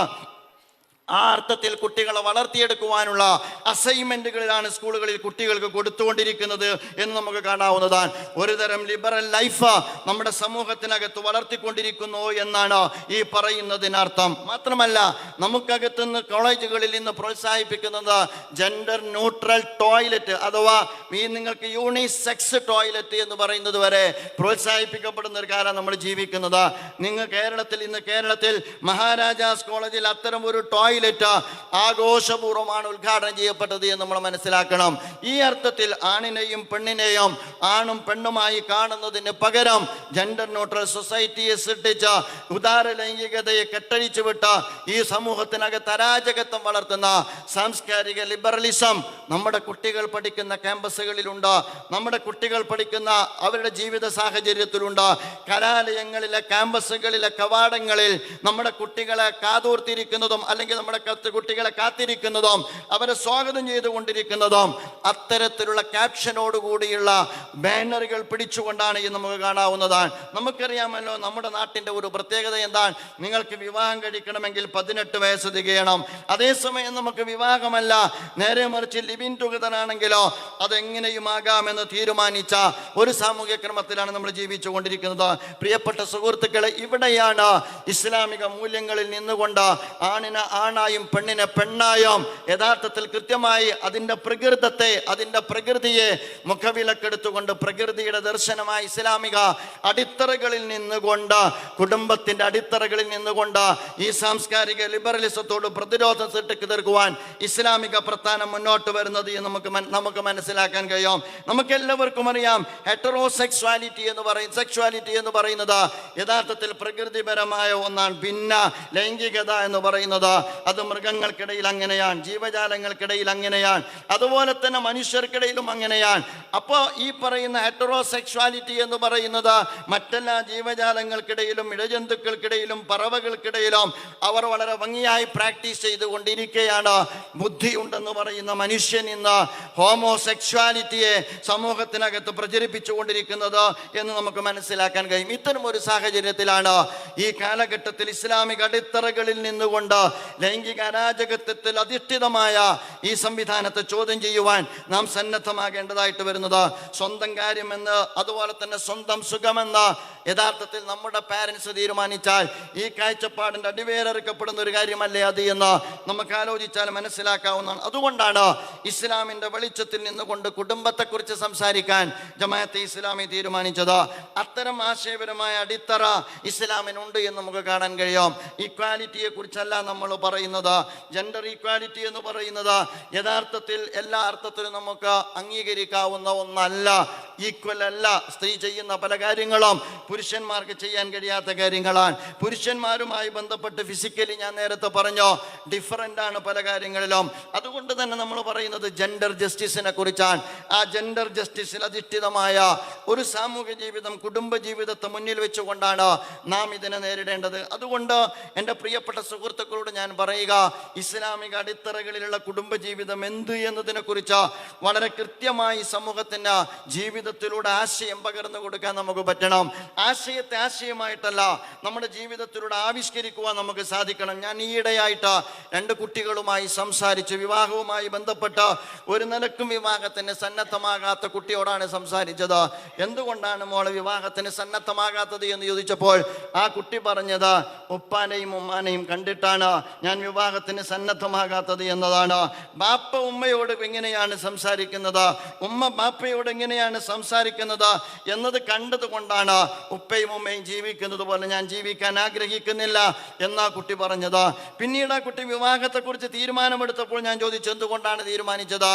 ആ അർത്ഥത്തിൽ കുട്ടികളെ വളർത്തിയെടുക്കുവാനുള്ള അസൈൻമെന്റുകളിലാണ് സ്കൂളുകളിൽ കുട്ടികൾക്ക് കൊടുത്തുകൊണ്ടിരിക്കുന്നത് എന്ന് നമുക്ക് കാണാവുന്നതാണ്. ഒരുതരം ലിബറൽ ലൈഫ് നമ്മുടെ സമൂഹത്തിനകത്ത് വളർത്തിക്കൊണ്ടിരിക്കുന്നു എന്നാണ് ഈ പറയുന്നതിനർത്ഥം. മാത്രമല്ല, നമുക്കകത്തുനിന്ന് കോളേജുകളിൽ നിന്ന് പ്രോത്സാഹിപ്പിക്കുന്നത് ജെൻഡർ ന്യൂട്രൽ ടോയ്ലറ്റ് അഥവാ ഈ നിങ്ങൾക്ക് യൂണിസെക്സ് ടോയ്ലറ്റ് എന്ന് പറയുന്നത് വരെ പ്രോത്സാഹിപ്പിക്കപ്പെടുന്ന ഒരു കാലം നമ്മൾ ജീവിക്കുന്നത്. നിങ്ങൾ കേരളത്തിൽ മഹാരാജാസ് കോളേജിൽ അത്തരം ഒരു ടോയ്ലറ്റ് ആഘോഷപൂർവ്വമാണ് ഉദ്ഘാടനം ചെയ്യപ്പെട്ടത് എന്ന് നമ്മൾ മനസ്സിലാക്കണം. ഈ അർത്ഥത്തിൽ ആണിനെയും പെണ്ണിനെയും ആണും പെണ്ണുമായി കാണുന്നതിന് പകരം ജെൻഡർ ന്യൂട്രൽ സൊസൈറ്റിയെ സൃഷ്ടിച്ച ഉദാര ലൈംഗികതയെ കെട്ടഴിച്ചു വിട്ട ഈ സമൂഹത്തിനകത്ത് അരാജകത്വം വളർത്തുന്ന സാംസ്കാരിക ലിബറലിസം നമ്മുടെ കുട്ടികൾ പഠിക്കുന്ന ക്യാമ്പസുകളിലുണ്ട്, നമ്മുടെ കുട്ടികൾ പഠിക്കുന്ന അവരുടെ ജീവിത സാഹചര്യത്തിലുണ്ട്. കലാലയങ്ങളിലെ ക്യാമ്പസുകളിലെ കവാടങ്ങളിൽ നമ്മുടെ കുട്ടികളെ കാതോർത്തിരിക്കുന്നതും അല്ലെങ്കിൽ നമ്മുടെ കുട്ടികളെ കാത്തിരിക്കുന്നതും അവരെ സ്വാഗതം ചെയ്തുകൊണ്ടിരിക്കുന്നതും അത്തരത്തിലുള്ള ക്യാപ്ഷനോടുകൂടിയുള്ള ബാനറുകൾ പിടിച്ചുകൊണ്ടാണ് ഈ നമുക്ക് കാണാവുന്നതാണ്. നമുക്കറിയാമല്ലോ നമ്മുടെ നാട്ടിൻ്റെ ഒരു പ്രത്യേകത എന്താണ്? നിങ്ങൾക്ക് വിവാഹം കഴിക്കണമെങ്കിൽ 18 വയസ്സ് തികയണം. അതേസമയം നമുക്ക് വിവാഹമല്ല, നേരെ മറിച്ച് ലിവിൻ ടുഗദർ ആണെങ്കിലോ അതെങ്ങനെയും ആകാമെന്ന് തീരുമാനിച്ച ഒരു സാമൂഹ്യ ക്രമത്തിലാണ് നമ്മൾ ജീവിച്ചു കൊണ്ടിരിക്കുന്നത്. പ്രിയപ്പെട്ട സുഹൃത്തുക്കളെ, ഇവിടെയാണ് ഇസ്ലാമിക മൂല്യങ്ങളിൽ നിന്നുകൊണ്ട് ആണിനെ ആണായും പെണ്ണിനെ പെണ്ണായും യഥാർത്ഥത്തിൽ കൃത്യമായി അതിൻ്റെ പ്രകൃതിയെ മുഖവിലക്കെടുത്തുകൊണ്ട് പ്രകൃതിയുടെ ദർശനമായി ഇസ്ലാമിക അടിത്തറകളിൽ നിന്നുകൊണ്ട്, കുടുംബത്തിൻ്റെ അടിത്തറകളിൽ നിന്നുകൊണ്ട് ഈ സാംസ്കാരിക ലിബറലിസത്തോട് പ്രതിരോധം തീർക്കുവാൻ ഇസ്ലാമിക പ്രസ്ഥാനം മുന്നോട്ട് വരുന്നത് നമുക്ക് മനസ്സിലാക്കാൻ കഴിയും. നമുക്ക് എല്ലാവർക്കും അറിയാം, ഹെറ്ററോസെക്സ്വാലിറ്റി എന്ന് പറയുന്നത് യഥാർത്ഥത്തിൽ പ്രകൃതിപരമായ ഒന്നാണ്. ഭിന്ന ലൈംഗികത എന്ന് പറയുന്നത് അത് മൃഗങ്ങൾക്കിടയിൽ അങ്ങനെയാണ്, ജീവജാലങ്ങൾക്കിടയിൽ അങ്ങനെയാണ്, അതുപോലെ തന്നെ മനുഷ്യർക്കിടയിലും അങ്ങനെയാണ്. അപ്പോൾ ഈ പറയുന്ന ഹെറ്ററോസെക്സ്വാലിറ്റി എന്ന് പറയുന്നത് മറ്റെല്ലാ ജീവജാലങ്ങൾക്കിടയിലും ഇഴജന്തുക്കൾക്കിടയിലും പറവകൾക്കിടയിലും അവർ വളരെ ഭംഗിയായി പ്രാക്ടീസ് ചെയ്തുകൊണ്ടിരിക്കുകയാണ്. ബുദ്ധിയുണ്ടെന്ന് പറയുന്ന മനുഷ്യൻ ഇന്ന് ഹോമോസെക്സ്വാലിറ്റിയെ സമൂഹത്തിനകത്ത് പ്രചരിപ്പിച്ചു കൊണ്ടിരിക്കുന്നത് എന്ന് നമുക്ക് മനസ്സിലാക്കാൻ കഴിയും. ഇത്തരം ഒരു സാഹചര്യത്തിലാണ് ഈ കാലഘട്ടത്തിൽ ഇസ്ലാമിക അടിത്തറകളിൽ നിന്നുകൊണ്ട് ലൈംഗിക അരാജകത്വത്തിൽ അധിഷ്ഠിതമായ ഈ സംവിധാനത്തെ ചോദ്യം ചെയ്യുവാൻ നാം സന്നദ്ധമാകേണ്ടതായിട്ട് വരുന്നത്. സ്വന്തം കാര്യമെന്ന് അതുപോലെ തന്നെ സ്വന്തം സുഖമെന്ന് യഥാർത്ഥത്തിൽ നമ്മുടെ പാരൻസ് തീരുമാനിച്ചാൽ ഈ കാഴ്ചപ്പാടിൻ്റെ അടിവേരറുക്കപ്പെടുന്ന ഒരു കാര്യമല്ലേ അത് എന്ന് നമുക്ക് ആലോചിച്ചാൽ മനസ്സിലാക്കാവുന്നതാണ്. അതുകൊണ്ടാണ് ഇസ്ലാമിൻ്റെ വെളിച്ചത്തിൽ നിന്നുകൊണ്ട് കുടുംബത്തെക്കുറിച്ച് സംസാരിക്കാൻ ജമാഅത്തെ ഇസ്ലാമി തീരുമാനിച്ചത്. അത്തരം ആശയപരമായ അടിത്തറ ഇസ്ലാമിനുണ്ട് എന്ന് നമുക്ക് കാണാൻ കഴിയും. ഈക്വാലിറ്റിയെ കുറിച്ചല്ല നമ്മൾ പറയുന്നത്. ജെൻഡർ ഈക്വാലിറ്റി എന്ന് പറയുന്നത് യഥാർത്ഥത്തിൽ എല്ലാ അർത്ഥത്തിലും നമുക്ക് അംഗീകരിക്കാവുന്ന ഒന്നല്ല, ഈക്വൽ അല്ല. സ്ത്രീ ചെയ്യുന്ന പല കാര്യങ്ങളും പുരുഷന്മാർക്ക് ചെയ്യാൻ കഴിയാത്ത കാര്യങ്ങളാണ്. പുരുഷന്മാരുമായി ബന്ധപ്പെട്ട് ഫിസിക്കലി ഞാൻ നേരത്തെ പറഞ്ഞു ഡിഫറൻ്റ് ആണ് പല കാര്യങ്ങളിലും. അതുകൊണ്ട് തന്നെ നമ്മൾ പറയുന്നത് ജെൻഡർ ജസ്റ്റിസിനെ കുറിച്ചാണ്. ആ ജെൻഡർ ജസ്റ്റിസിൽ അധിഷ്ഠിതമായ ഒരു സാമൂഹ്യ ജീവിതം, കുടുംബ ജീവിതത്തെ മുന്നിൽ വെച്ചുകൊണ്ടാണ് നാം ഇതിനെ നേരിടേണ്ടത്. അതുകൊണ്ട് എൻ്റെ പ്രിയപ്പെട്ട സുഹൃത്തുക്കളോട് ഞാൻ പറയുക, ഇസ്ലാമിക അടിത്തറകളിലുള്ള കുടുംബജീവിതം എന്ത് എന്നതിനെ കുറിച്ച് വളരെ കൃത്യമായി സമൂഹത്തിന് ജീവിതത്തിലൂടെ ആശയം പകർന്നു കൊടുക്കാൻ നമുക്ക് പറ്റണം. ആശയത്തെ ആശയമായിട്ടല്ല നമ്മുടെ ജീവിതത്തിലൂടെ ആവിഷ്കരിക്കുവാൻ നമുക്ക് സാധിക്കണം. ഞാൻ ഈയിടെയായിട്ട് 2 കുട്ടികളുമായി സംസാരിച്ചു. വിവാഹവുമായി ബന്ധപ്പെട്ട് ഒരു നിലക്കും വിവാഹത്തിന് സന്നദ്ധമാകാത്ത കുട്ടിയോടാണ് സംസാരിച്ചത്. എന്തുകൊണ്ടാണ് മോളെ വിവാഹത്തിന് സന്നദ്ധമാകാത്തത് എന്ന് ചോദിച്ചപ്പോൾ ആ കുട്ടി പറഞ്ഞത്, ഉപ്പാനെയും ഉമ്മാനെയും കണ്ടിട്ടാണ് ഞാൻ വിവാഹത്തിന് സന്നദ്ധമാകാത്തത് എന്നതാണ്. ബാപ്പ ഉമ്മയോട് എങ്ങനെയാണ് സംസാരിക്കുന്നത്, ഉമ്മ ബാപ്പയോട് എങ്ങനെയാണ് സംസാരിക്കുന്നത് എന്നത് കണ്ടതുകൊണ്ടാണ് ഉപ്പയും ഉമ്മയും ജീവിക്കുന്നത് പോലെ ഞാൻ ജീവിക്കാൻ ആഗ്രഹിക്കുന്നില്ല എന്നാ കുട്ടി പറഞ്ഞത്. പിന്നീട് ആ കുട്ടി വിവാഹത്തെക്കുറിച്ച് തീരുമാനമെടുത്തപ്പോൾ ഞാൻ ചോദിച്ചു, എന്തുകൊണ്ടാണ് തീരുമാനിച്ചത്?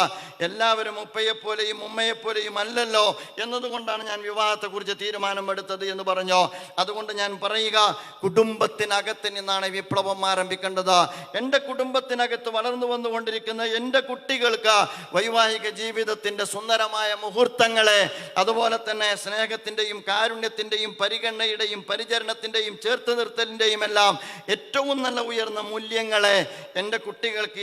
എല്ലാവരും ഉപ്പയെപ്പോലെയും ഉമ്മയെപ്പോലെയും അല്ലല്ലോ എന്നതുകൊണ്ടാണ് ഞാൻ വിവാഹത്തെക്കുറിച്ച് തീരുമാനമെടുത്തത് എന്ന് പറഞ്ഞു. അതുകൊണ്ട് ഞാൻ പറയുക, കുടുംബത്തിനകത്ത് നിന്നാണ് വിപ്ലവം ആരംഭിക്കേണ്ടത്. എൻ്റെ കുടുംബത്തിനകത്ത് വളർന്നു വന്നുകൊണ്ടിരിക്കുന്ന എൻ്റെ കുട്ടികൾക്ക് വൈവാഹിക ജീവിതത്തിൻ്റെ സുന്ദരമായ മുഹൂർത്തങ്ങളെ, അതുപോലെ തന്നെ സ്നേഹത്തിൻ്റെയും കാരുണ്യത്തിൻ്റെയും പരിഗണനയുടെയും പരിചരണത്തിൻ്റെയും ചേർത്ത് നിർത്തലിൻ്റെയും എല്ലാം ഏറ്റവും നല്ല ഉയർന്ന മൂല്യങ്ങളെ എൻ്റെ കുട്ടികൾക്ക്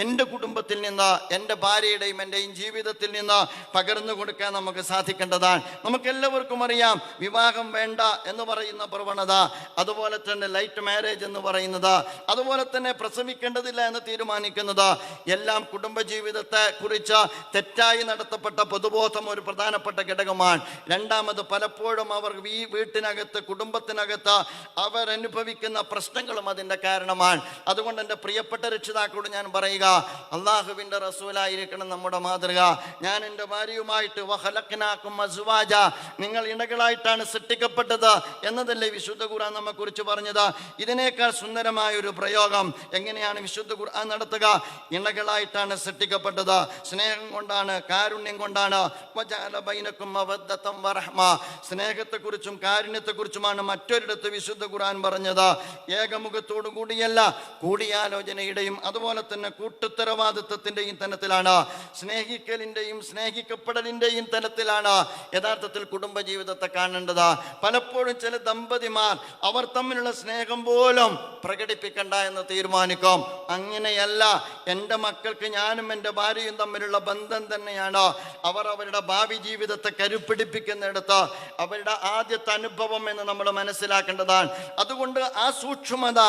എൻ്റെ കുടുംബത്തിൽ നിന്ന്, എൻ്റെ ഭാര്യയുടെയും എൻ്റെയും ജീവിതത്തിൽ നിന്ന് പകർന്നു കൊടുക്കാൻ നമുക്ക് സാധിക്കേണ്ടതാണ്. നമുക്കെല്ലാവർക്കും അറിയാം, വിവാഹം വേണ്ട എന്ന് പറയുന്ന പ്രവണത, അതുപോലെ തന്നെ ലൈറ്റ് മാരേജ് എന്ന് പറയുന്നത്, അതുപോലെ തന്നെ പ്രസവിക്കേണ്ടതില്ല എന്ന് തീരുമാനിക്കുന്നത് എല്ലാം കുടുംബജീവിതത്തെ കുറിച്ച് തെറ്റായി നടത്തപ്പെട്ട പൊതുബോധം ഒരു പ്രധാനപ്പെട്ട ഘടകമാണ്. രണ്ടാമത്, പലപ്പോഴും അവർ ഈ വീട്ടിനകത്ത് കുടുംബത്തിനകത്ത് അവർ അനുഭവിക്കുന്ന പ്രശ്നങ്ങളും അതിൻ്റെ കാരണമാണ്. അതുകൊണ്ട് എൻ്റെ പ്രിയപ്പെട്ട രക്ഷിതാക്കളോട് ഞാൻ പറയുക, അള്ളാഹുവിൻ്റെ റസൂലായിരിക്കണം നമ്മുടെ മാതൃക. ഞാൻ എൻ്റെ ഭാര്യയുമായിട്ട് വഖലഖ്നാകും അസ്വാജ, നിങ്ങൾ ഇണകളായിട്ടാണ് സൃഷ്ടിക്കപ്പെട്ടത് എന്നതല്ലേ വിശുദ്ധ ഖുർആൻ നമ്മെക്കുറിച്ച് പറഞ്ഞത്. ഇതിനേക്കാൾ സുന്ദരമായ ഒരു പ്രയോഗം എങ്ങനെയാണ് വിശുദ്ധ ഖുർആൻ നടത്തുക? ഇണകളായിട്ടാണ് സൃഷ്ടിക്കപ്പെട്ടത്, സ്നേഹം കൊണ്ടാണ്, കാരുണ്യം കൊണ്ടാണ്. വജഅല ബൈനകും മവദ്ദതൻ വറഹ്മ, സ്നേഹത്തെക്കുറിച്ചും കാരുണ്യത്തെക്കുറിച്ചുമാണ് മറ്റൊരിടത്ത് വിശുദ്ധ ഖുർആൻ പറഞ്ഞത്. ഏകമുഖത്തോടു കൂടിയല്ല, കൂടിയാലോചനയുടെയും അതുപോലെ തന്നെ കൂട്ടുത്തരവാദിത്വത്തിൻ്റെയും തലത്തിലാണ്, സ്നേഹിക്കലിൻ്റെയും സ്നേഹിക്കപ്പെടലിൻ്റെയും തലത്തിലാണ് യഥാർത്ഥത്തിൽ കുടുംബജീവിതത്തെ കാണേണ്ടത്. പലപ്പോഴും ചില ദമ്പതിമാർ അവർ തമ്മിലുള്ള സ്നേഹം പോലും പ്രകടിപ്പിക്കണ്ട എന്ന് തീരുമാനിക്കും. അങ്ങനെയല്ല, എൻ്റെ മക്കൾക്ക് ഞാനും എൻ്റെ ഭാര്യയും തമ്മിലുള്ള ബന്ധം തന്നെയാണ് അവർ അവരുടെ ഭാവി ജീവിതത്തെ കരുപ്പിടിപ്പിക്കുന്നിടത്ത് അവരുടെ ആദ്യത്തെ അനുഭവം എന്ന് നമ്മൾ മനസ്സിലാക്കേണ്ടതാണ്. അതുകൊണ്ട് ആ സൂക്ഷ്മത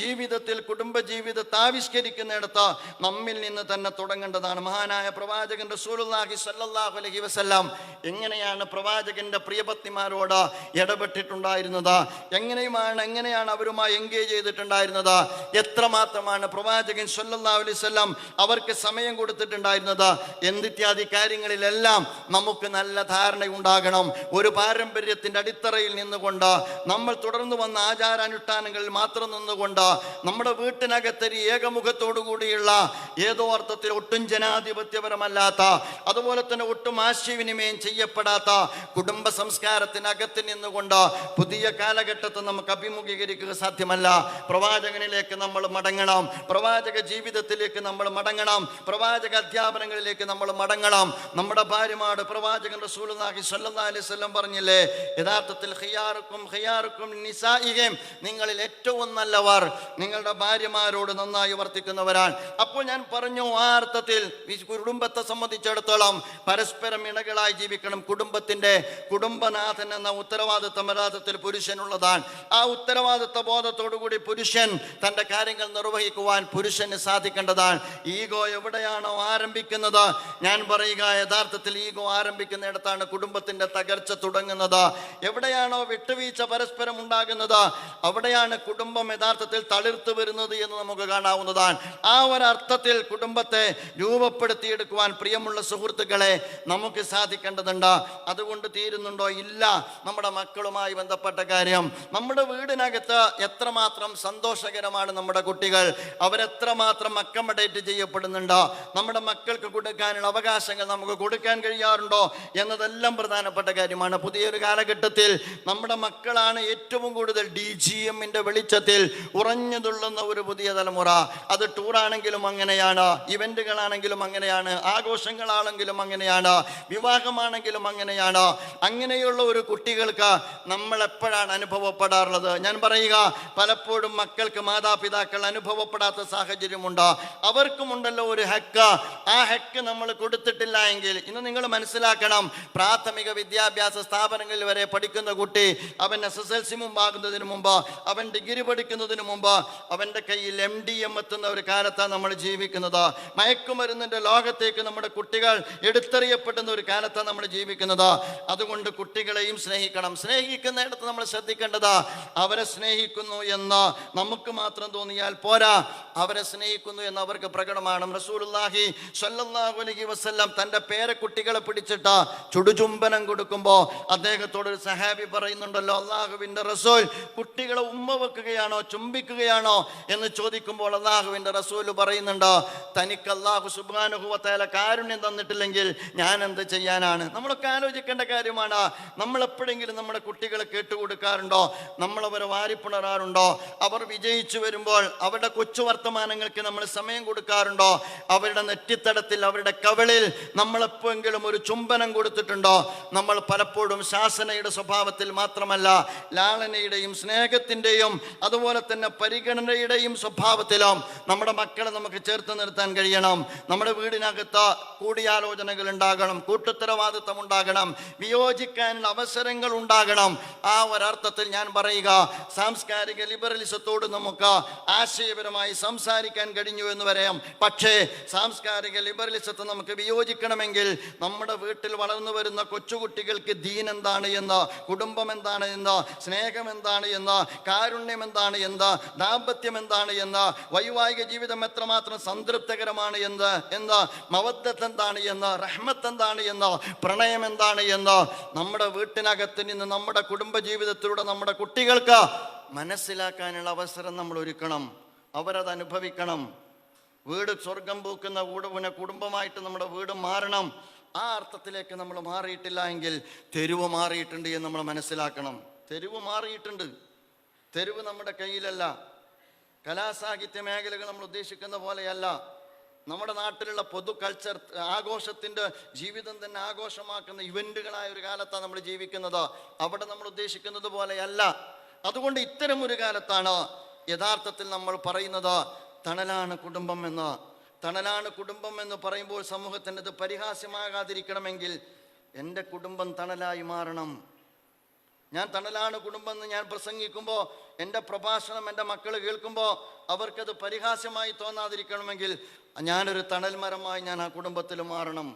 ജീവിതത്തിൽ കുടുംബജീവിതത്തെ ആവിഷ്കരിക്കുന്നിടത്ത് നമ്മിൽ നിന്ന് തന്നെ തുടങ്ങേണ്ടതാണ്. മഹാനായ പ്രവാചകൻ റസൂലുള്ളാഹി സ്വല്ലല്ലാഹു അലൈഹി വസല്ലം എങ്ങനെയാണ് പ്രവാചകന്റെ പ്രിയപത്നിമാരോട് ഇടപെട്ടിട്ടുണ്ടായിരുന്നത്, എങ്ങനെയാണ് അവരുമായി എൻഗേജ് ചെയ്തിട്ടുണ്ടായിരുന്നത്, എത്രമാത്രമാണ് പ്രവാചകൻ സ്വല്ലല്ലാഹു അലൈഹി വസല്ലം അവർക്ക് സമയം കൊടുത്തിട്ടുണ്ടായിരുന്നത് എന്നിത്യാദി കാര്യങ്ങളിലെല്ലാം നമുക്ക് നല്ല ധാരണയുണ്ടാകണം. ഒരു പാരമ്പര്യത്തിൻ്റെ അടിത്തറയിൽ നിന്നുകൊണ്ട്, നമ്മൾ തുടർന്നു വന്ന ആചാരാനുഷ്ഠാനങ്ങളിൽ മാത്രം നിന്നുകൊണ്ട്, നമ്മുടെ വീട്ടിനകത്തൊരു ഏകമുഖത്തോടു കൂടിയുള്ള ഏതോ അർത്ഥത്തിൽ ഒട്ടും ജനാധിപത്യപരമല്ലാത്ത, അതുപോലെ തന്നെ ഒട്ടും ആശയവിനിമയം ചെയ്യപ്പെടാത്ത കുടുംബ സംസ്കാരത്തിനകത്ത് നിന്നുകൊണ്ട് പുതിയ കാലഘട്ടത്തെ നമുക്ക് അഭിമുഖീകരിക്കുക സാധ്യമല്ല. പ്രവാചകനിലേക്ക് നമ്മൾ മടങ്ങണം, പ്രവാചക ജീവിതത്തിലേക്ക് നമ്മൾ മടങ്ങണം, പ്രവാചക അധ്യാപനങ്ങളിലേക്ക് നമ്മൾ മടങ്ങണം. നമ്മുടെ ഭാര്യമാട് പ്രവാചകൻ റസൂലുള്ളാഹി സ്വല്ലല്ലാഹു അലൈഹി വസല്ലം പറഞ്ഞില്ലേ, യഥാർത്ഥത്തിൽ ഖിയാറുക്കും നിസാഇഹിം, നിങ്ങളിൽ ഏറ്റവും നല്ലവർ നിങ്ങളുടെ ഭാര്യമാരോട് നന്നായി വർത്തിക്കുന്നവരാണ്. അപ്പോൾ ഞാൻ പറഞ്ഞു, ആ അർത്ഥത്തിൽ കുടുംബത്തെ സംബന്ധിച്ചിടത്തോളം പരസ്പരം ഇണകളായി ജീവിക്കണം. കുടുംബനാഥൻ എന്ന ഉത്തരവാദിത്വം യഥാർത്ഥത്തിൽ പുരുഷനുള്ളതാണ്. ആ ഉത്തരവാദിത്വ ബോധത്തോടുകൂടി പുരുഷൻ തൻ്റെ കാര്യങ്ങൾ നിർവഹിക്കുവാൻ പുരുഷന് സാധിക്കേണ്ടതാണ്. ഈഗോ എവിടെയാണോ ആരംഭിക്കുന്നത്, ഞാൻ പറയുക, യഥാർത്ഥത്തിൽ ഈഗോ ആരംഭിക്കുന്നിടത്താണ് കുടുംബത്തിൻ്റെ തകർച്ച തുടങ്ങുന്നത്. എവിടെയാണോ വിട്ടുവീഴ്ച പരസ്പരം ഉണ്ടാകുന്നത്, അവിടെയാണ് കുടുംബം യഥാർത്ഥത്തിൽ തളിർത്തു വരുന്നത് എന്ന് നമുക്ക് കാണാവുന്നതാണ്. ആ ഒരർത്ഥത്തിൽ കുടുംബത്തെ രൂപപ്പെടുത്തിയെടുക്കുവാൻ പ്രിയമുള്ള സുഹൃത്തുക്കളെ നമുക്ക് സാധിക്കേണ്ടതുണ്ട്. അതുകൊണ്ട് തീരുന്നുണ്ടോ? ഇല്ല. നമ്മുടെ മക്കളുമായി ബന്ധപ്പെട്ട കാര്യം, നമ്മുടെ വീടിനകത്ത് എത്രമാത്രം സന്തോഷകരമാണ് നമ്മുടെ കുട്ടികൾ, അവരെത്രമാത്രം അക്കമഡേറ്റ് ചെയ്യപ്പെടുന്നുണ്ടോ, നമ്മുടെ മക്കൾക്ക് കൊടുക്കാനുള്ള അവകാശങ്ങൾ നമുക്ക് കൊടുക്കാൻ കഴിയാറുണ്ടോ എന്നതെല്ലാം പ്രധാനപ്പെട്ട കാര്യമാണ്. പുതിയൊരു കാലഘട്ടത്തിൽ നമ്മുടെ മക്കളാണ് ഏറ്റവും കൂടുതൽ DGMന്റെ വെളിച്ചത്തിൽ ഉറഞ്ഞുതുള്ളുന്ന ഒരു പുതിയ തലമുറ. അത് ടൂറാണെങ്കിലും അങ്ങനെയാണ്, ഇവന്റുകളാണെങ്കിലും അങ്ങനെയാണ്, ആഘോഷങ്ങളാണെങ്കിലും അങ്ങനെയാണ്, വിവാഹമാണെങ്കിലും അങ്ങനെയാണ്. അങ്ങനെയുള്ള ഒരു കുട്ടികൾക്ക് നമ്മൾ എപ്പോഴാണ് അനുഭവപ്പെടാറുള്ളത്? ഞാൻ പറയുക, പലപ്പോഴും മക്കൾക്ക് മാതാപിതാക്കൾ അനുഭവപ്പെടാത്ത സാഹചര്യമുണ്ട്. അവർക്കുമുണ്ടല്ലോ ഒരു ഹക്ക്. ആ ഹക്ക് നമ്മൾ കൊടുത്തിട്ടില്ല എങ്കിൽ, ഇന്ന് നിങ്ങൾ മനസ്സിലാക്കണം, പ്രാഥമിക വിദ്യാഭ്യാസ സ്ഥാപനങ്ങളിൽ വരെ പഠിക്കുന്ന കുട്ടി അവൻ SSLC മുമ്പാകുന്നതിന് മുമ്പ്, അവൻ ഡിഗ്രി പഠിക്കുന്നതിന് മുമ്പ് അവൻ്റെ കയ്യിൽ MDM എത്തുന്ന ഒരു കാലത്താണ് നമ്മൾ ജീവിക്കുന്നത്. മയക്കുമരുന്നിൻ്റെ ലോകത്തേക്ക് നമ്മുടെ കുട്ടികൾ എടുത്തെറിയപ്പെടുന്ന ഒരു കാലത്താണ് നമ്മൾ ജീവിക്കുന്നത്. അതുകൊണ്ട് കുട്ടികളെയും സ്നേഹിക്കണം. സ്നേഹിക്കുന്നിടത്ത് നമ്മൾ ശ്രദ്ധിക്കേണ്ടത്, അവരെ സ്നേഹിക്കുന്നു എന്ന് നമുക്ക് മാത്രം തോന്നിയാൽ പോരാ, അവരെ സ്നേഹിക്കുന്നു എന്ന് അവർക്ക് പ്രകടമാണ്. റസൂലുള്ളാഹി സ്വല്ലല്ലാഹു അലൈഹി വസല്ലം തൻ്റെ പേരക്കുട്ടികളെ പിടിച്ചിട്ട് ചുടുചുംബനം കൊടുക്കുമ്പോൾ അദ്ദേഹത്തോട് ഒരു സഹാബി പറയുന്നുണ്ടല്ലോ, അള്ളാഹുവിൻ്റെ റസൂൽ, കുട്ടികളെ ഉമ്മ വെക്കുകയാണോ ചുംബിക്കുകയാണോ എന്ന് ചോദിക്കുമ്പോൾ അള്ളാഹുവിൻ്റെ റസൂൽ പറയുന്നുണ്ട്, തനിക്ക് അള്ളാഹു സുബ്ഹാനഹു വ തആല കാരുണ്യം തന്നിട്ടില്ലെങ്കിൽ ഞാൻ എന്ത് ചെയ്യാനാണ്? നമ്മളൊക്കെ ആലോചിക്കേണ്ട കാര്യമാണ്. നമ്മൾ എപ്പോഴെങ്കിലും നമ്മുടെ കുട്ടികളെ കേട്ടുകൊടുക്കാറുണ്ടോ? നമ്മളവരെ വാരിപ്പുണരാറുണ്ടോ? അവർ വിജയിച്ചു വരുമ്പോൾ അവരുടെ കൊച്ചു വർത്തമാനങ്ങൾക്ക് നമ്മൾ സമയം കൊടുക്കാറുണ്ടോ? അവരുടെ നെറ്റിത്തടത്തിൽ, അവരുടെ കവിളിൽ നമ്മളെപ്പോഴെങ്കിലും ഒരു ചുംബനം കൊടുത്തിട്ടുണ്ടോ? നമ്മൾ പലപ്പോഴും ശാസനയുടെ സ്വഭാവത്തിൽ മാത്രമല്ല, ലാളനയുടെയും സ്നേഹത്തിൻ്റെയും അതുപോലെ തന്നെ പരിഗണനയുടെയും സ്വഭാവത്തിലും നമ്മുടെ മക്കളെ നമുക്ക് ചേർത്ത് നിർത്താൻ കഴിയണം. നമ്മുടെ വീടിനകത്ത് കൂടിയാലോചനകൾ ഉണ്ടാകണം, കൂട്ടുത്തരവാദിത്വം ഉണ്ടാകണം, വിയോജിക്കാനുള്ള അവസരങ്ങൾ ഉണ്ടാകണം. ആ ഒരർത്ഥത്തിൽ ഞാൻ പറയുക, സാംസ്കാരിക ലിബറലിസത്തോട് നമുക്ക് ആശയപരമായി സംസാരിക്കാൻ കഴിഞ്ഞു എന്ന് പറയാം. പക്ഷേ സാംസ്കാരിക ലിബറലിസത്തെ നമുക്ക് വിയോജിക്കണമെങ്കിൽ നമ്മുടെ വീട്ടിൽ വളർന്നു വരുന്ന കൊച്ചുകുട്ടികൾക്ക് ദീൻ എന്താണ് എന്ന്, കുടുംബം എന്താണ് എന്ന്, സ്നേഹം എന്താണ് എന്ന്, കാരുണ്യം എന്താണ് എന്ന്, ദാമ്പത്യം എന്താണ് എന്ന്, വൈവാഹിക ജീവിതം എത്രമാത്രം സംതൃപ്തകരമാണ് എന്ന്, മവദ്ദത്ത് എന്താണ് എന്ന്, റഹ്മത്ത് എന്താണ് എന്ന്, പ്രണയം എന്താണ് എന്ന് നമ്മുടെ വീട്ടിനകത്ത് നിന്ന് നമ്മുടെ കുടുംബ ജീവിതത്തിലൂടെ നമ്മുടെ കുട്ടികൾക്ക് മനസ്സിലാക്കാനുള്ള അവസരം നമ്മൾ ഒരുക്കണം. അവരത് അനുഭവിക്കണം. വീട് സ്വർഗം പൂക്കുന്ന കുടുംബമായിട്ട് നമ്മുടെ വീട് മാറണം. ആ അർത്ഥത്തിലേക്ക് നമ്മൾ മാറിയിട്ടില്ല എങ്കിൽ തെരുവ് മാറിയിട്ടുണ്ട് എന്ന് നമ്മൾ മനസ്സിലാക്കണം. തെരുവ് മാറിയിട്ടുണ്ട്. തെരുവ് നമ്മുടെ കയ്യിലല്ല. കലാസാഹിത്യ മേഖലകൾ നമ്മൾ ഉദ്ദേശിക്കുന്ന പോലെയല്ല. നമ്മുടെ നാട്ടിലുള്ള പൊതു കൾച്ചർ, ആഘോഷത്തിൻ്റെ ജീവിതം തന്നെ ആഘോഷമാക്കുന്ന ഇവൻറ്റുകളായ ഒരു കാലത്താണ് നമ്മൾ ജീവിക്കുന്നത്. അവിടെ നമ്മൾ ഉദ്ദേശിക്കുന്നത് പോലെയല്ല. അതുകൊണ്ട് ഇത്തരം ഒരു കാലത്താണ് യഥാർത്ഥത്തിൽ നമ്മൾ പറയുന്നത് തണലാണ് കുടുംബം എന്ന്. തണലാണ് കുടുംബം എന്ന് പറയുമ്പോൾ സമൂഹത്തിന് ഇത് പരിഹാസ്യമാകാതിരിക്കണമെങ്കിൽ എൻ്റെ കുടുംബം തണലായി മാറണം. ഞാൻ തണലാണ് കുടുംബം എന്ന് ഞാൻ പ്രസംഗിക്കുമ്പോൾ, എൻ്റെ പ്രഭാഷണം എൻ്റെ മക്കൾ കേൾക്കുമ്പോൾ അവർക്കത് പരിഹാസ്യമായി തോന്നാതിരിക്കണമെങ്കിൽ ഞാനൊരു തണൽ മരമായി ഞാൻ ആ കുടുംബത്തിൽ മാറണം.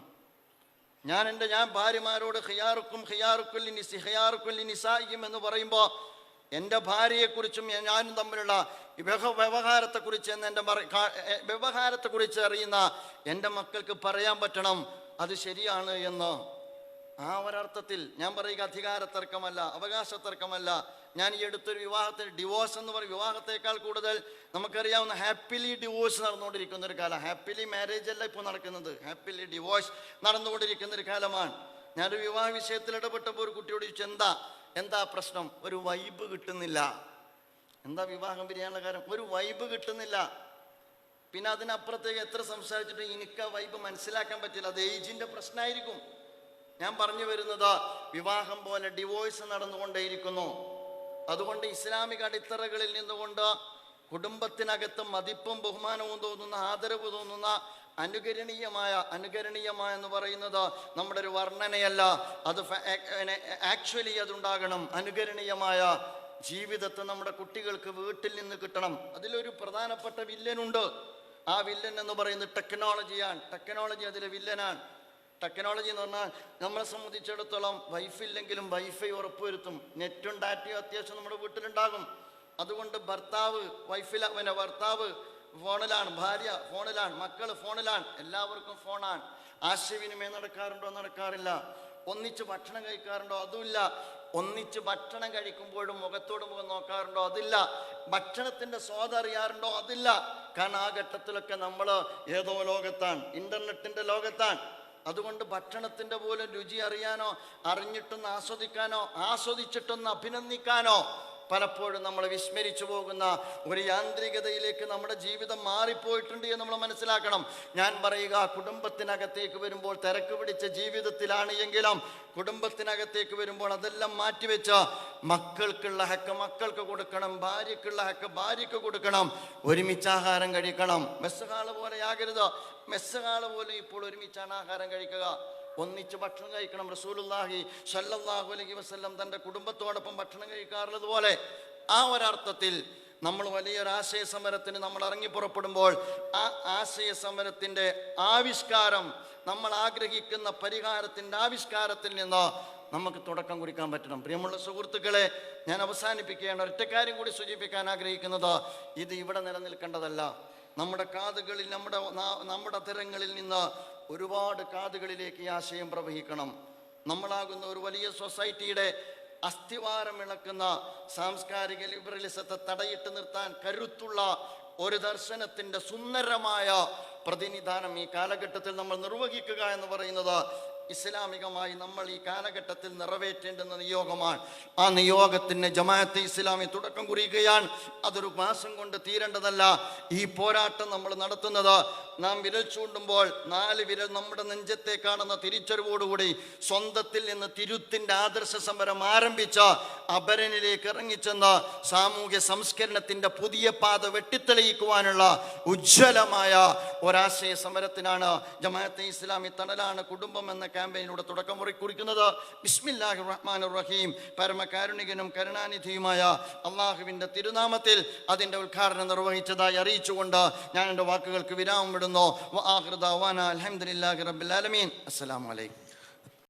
ഞാൻ ഭാര്യമാരോട് ഖിയാറുക്കും നിസായിയും എന്ന് പറയുമ്പോൾ എൻ്റെ ഭാര്യയെക്കുറിച്ചും ഞാനും തമ്മിലുള്ള വ്യവഹാരത്തെക്കുറിച്ച് അറിയുന്ന എൻ്റെ മക്കൾക്ക് പറയാൻ പറ്റണം അത് ശരിയാണ് എന്ന്. ആ ഒരർത്ഥത്തിൽ ഞാൻ പറയുക അധികാര തർക്കമല്ല, അവകാശ തർക്കമല്ല. ഞാൻ ഈ അടുത്തൊരു വിവാഹത്തിൽ ഡിവോഴ്സ് എന്ന് പറയും, വിവാഹത്തേക്കാൾ കൂടുതൽ നമുക്കറിയാവുന്ന ഹാപ്പിലി ഡിവോഴ്സ് നടന്നുകൊണ്ടിരിക്കുന്ന ഒരു കാലം. ഹാപ്പിലി മാരേജ് അല്ല ഇപ്പോൾ നടക്കുന്നത്, ഹാപ്പിലി ഡിവോഴ്സ് നടന്നുകൊണ്ടിരിക്കുന്ന ഒരു കാലമാണ്. ഞാനൊരു വിവാഹ വിഷയത്തിൽ ഇടപെട്ടപ്പോൾ ഒരു കുട്ടിയോട് ചോദിച്ചു, എന്താ പ്രശ്നം? ഒരു വൈബ് കിട്ടുന്നില്ല. എന്താ വിവാഹം പിരിയാനുള്ള കാര്യം? ഒരു വൈബ് കിട്ടുന്നില്ല. പിന്നെ അതിനപ്പുറത്തേക്ക് എത്ര സംസാരിച്ചിട്ട് എനിക്ക് ആ വൈബ് മനസ്സിലാക്കാൻ പറ്റില്ല. അത് ഏജിൻ്റെ പ്രശ്നമായിരിക്കും. ഞാൻ പറഞ്ഞു വരുന്നത്, വിവാഹം പോലെ ഡിവോഴ്സ് നടന്നുകൊണ്ടേയിരിക്കുന്നു. അതുകൊണ്ട് ഇസ്ലാമിക അടിത്തറകളിൽ നിന്നുകൊണ്ട് കുടുംബത്തിനകത്ത് മതിപ്പും ബഹുമാനവും തോന്നുന്ന, ആദരവ് തോന്നുന്ന, അനുകരണീയമായ എന്ന് പറയുന്നത് നമ്മുടെ ഒരു വർണ്ണനയല്ല. അത് ആക്ച്വലി അതുണ്ടാകണം. അനുകരണീയമായ ജീവിതത്തെ നമ്മുടെ കുട്ടികൾക്ക് വീട്ടിൽ നിന്ന് കിട്ടണം. അതിലൊരു പ്രധാനപ്പെട്ട വില്ലനുണ്ട്. ആ വില്ലൻ എന്ന് പറയുന്നത് ടെക്നോളജിയാണ്. ടെക്നോളജി അതിലെ വില്ലനാണ്. ടെക്നോളജി എന്ന് പറഞ്ഞാൽ നമ്മളെ സംബന്ധിച്ചിടത്തോളം വൈഫില്ലെങ്കിലും വൈഫൈ ഉറപ്പുവരുത്തും. നെറ്റും ഡാറ്റയും അത്യാവശ്യം നമ്മുടെ വീട്ടിലുണ്ടാകും. അതുകൊണ്ട് ഭർത്താവ് ഫോണിലാണ്, ഭാര്യ ഫോണിലാണ്, മക്കൾ ഫോണിലാണ്, എല്ലാവർക്കും ഫോണാണ്. ആശയവിനിമയം നടക്കാറുണ്ടോ? നടക്കാറില്ല. ഒന്നിച്ച് ഭക്ഷണം കഴിക്കാറുണ്ടോ? അതുമില്ല. ഒന്നിച്ച് ഭക്ഷണം കഴിക്കുമ്പോഴും മുഖത്തോട് മുഖം നോക്കാറുണ്ടോ? അതില്ല. ഭക്ഷണത്തിൻ്റെ സ്വാദ് അറിയാറുണ്ടോ? അതില്ല. കാരണം ആ ഘട്ടത്തിലൊക്കെ നമ്മൾ ഏതോ ലോകത്താണ്, ഇൻ്റർനെറ്റിൻ്റെ ലോകത്താണ്. അതുകൊണ്ട് ഭക്ഷണത്തിൻ്റെ പോലും രുചി അറിയാനോ, അറിഞ്ഞിട്ടൊന്ന് ആസ്വദിക്കാനോ, ആസ്വദിച്ചിട്ടൊന്ന് അഭിനന്ദിക്കാനോ പലപ്പോഴും നമ്മൾ വിസ്മരിച്ചു പോകുന്ന ഒരു യാന്ത്രികതയിലേക്ക് നമ്മുടെ ജീവിതം മാറിപ്പോയിട്ടുണ്ട് എന്ന് നമ്മൾ മനസ്സിലാക്കണം. ഞാൻ പറയുക, കുടുംബത്തിനകത്തേക്ക് വരുമ്പോൾ തിരക്ക് പിടിച്ച ജീവിതത്തിലാണ് എങ്കിലും കുടുംബത്തിനകത്തേക്ക് വരുമ്പോൾ അതെല്ലാം മാറ്റിവെച്ച് മക്കൾക്കുള്ള ഹക്ക് മക്കൾക്ക് കൊടുക്കണം, ഭാര്യക്കുള്ള ഹക്ക് ഭാര്യക്ക് കൊടുക്കണം, ഒരുമിച്ച് ആഹാരം കഴിക്കണം. മെസ്സുകാള് പോലെ ആകരുത്. മെസ്സുകാള് പോലെ ഇപ്പോൾ ഒരുമിച്ചാണ് ആഹാരം കഴിക്കുക, ഒന്നിച്ച് ഭക്ഷണം കഴിക്കണം. റസൂലുള്ളാഹി സ്വല്ലല്ലാഹു അലൈഹി വസല്ലം തൻ്റെ കുടുംബത്തോടൊപ്പം ഭക്ഷണം കഴിക്കാറുള്ളത് പോലെ ആ ഒരർത്ഥത്തിൽ നമ്മൾ വലിയൊരു ആശയ സമരത്തിന് നമ്മൾ ഇറങ്ങി പുറപ്പെടുമ്പോൾ ആ ആശയ സമരത്തിൻ്റെ ആവിഷ്കാരം, നമ്മൾ ആഗ്രഹിക്കുന്ന പരിഹാരത്തിൻ്റെ ആവിഷ്കാരത്തിൽ നിന്ന് നമുക്ക് തുടക്കം കുറിക്കാൻ പറ്റണം. പ്രിയമുള്ള സുഹൃത്തുക്കളെ, ഞാൻ അവസാനിപ്പിക്കുകയാണ്. ഒറ്റ കാര്യം കൂടി സൂചിപ്പിക്കാൻ ആഗ്രഹിക്കുന്നത്, ഇത് ഇവിടെ നിലനിൽക്കേണ്ടതല്ല. നമ്മുടെ കാതുകളിൽ, നമ്മുടെ തരങ്ങളിൽ നിന്ന് ഒരുപാട് കാതുകളിലേക്ക് ഈ ആശയം പ്രവഹിക്കണം. നമ്മളാകുന്ന ഒരു വലിയ സൊസൈറ്റിയുടെ അസ്ഥിവാരം ഇളക്കുന്ന സാംസ്കാരിക ലിബറലിസത്തെ തടയിട്ട് നിർത്താൻ കരുത്തുള്ള ഒരു ദർശനത്തിൻ്റെ സുന്ദരമായ പ്രതിനിധാനം ഈ കാലഘട്ടത്തിൽ നമ്മൾ നിർവഹിക്കുക എന്ന് പറയുന്നത് ഇസ്ലാമികമായി നമ്മൾ ഈ കാലഘട്ടത്തിൽ നിറവേറ്റേണ്ടുന്ന നിയോഗമാണ്. ആ നിയോഗത്തിന് ജമാഅത്തെ ഇസ്ലാമി തുടക്കം കുറിക്കുകയാണ്. അതൊരു മാസം കൊണ്ട് തീരേണ്ടതല്ല. ഈ പോരാട്ടം നമ്മൾ നടത്തുന്നത് നാം വിരൽ ചൂണ്ടുമ്പോൾ 4 വിരൽ നമ്മുടെ നെഞ്ചത്തെ കാണുന്ന തിരിച്ചറിവോടുകൂടി സ്വന്തത്തിൽ നിന്ന് തിരുത്തിൻ്റെ ആദർശ സമരം ആരംഭിച്ച അപരനിലേക്ക് ഇറങ്ങിച്ചെന്ന് സാമൂഹ്യ സംസ്കരണത്തിൻ്റെ പുതിയ പാത വെട്ടിത്തെളിയിക്കുവാനുള്ള ഉജ്ജ്വലമായ ഒരാശയ സമരത്തിനാണ് ജമാഅത്തെ ഇസ്ലാമി തണലാണ് കുടുംബം എന്ന ക്യാമ്പയിനിലൂടെ തുടക്കം കുറിക്കുന്നത്. ബിസ്മില്ലാഹിർ റഹ്മാനിർ റഹീം. പരമകാരുണികനും കരുണാനിധിയുമായ അള്ളാഹുവിൻ്റെ തിരുനാമത്തിൽ അതിൻ്റെ ഉദ്ഘാടനം നിർവഹിച്ചതായി അറിയിച്ചുകൊണ്ട് ഞാൻ എൻ്റെ വാക്കുകൾക്ക് വിരാമം വിടുന്നു. വആഖിറു ദഅവാനാ അൽഹംദുലില്ലാഹി റബ്ബിൽ ആലമീൻ. അസ്സലാമു അലൈക്കും.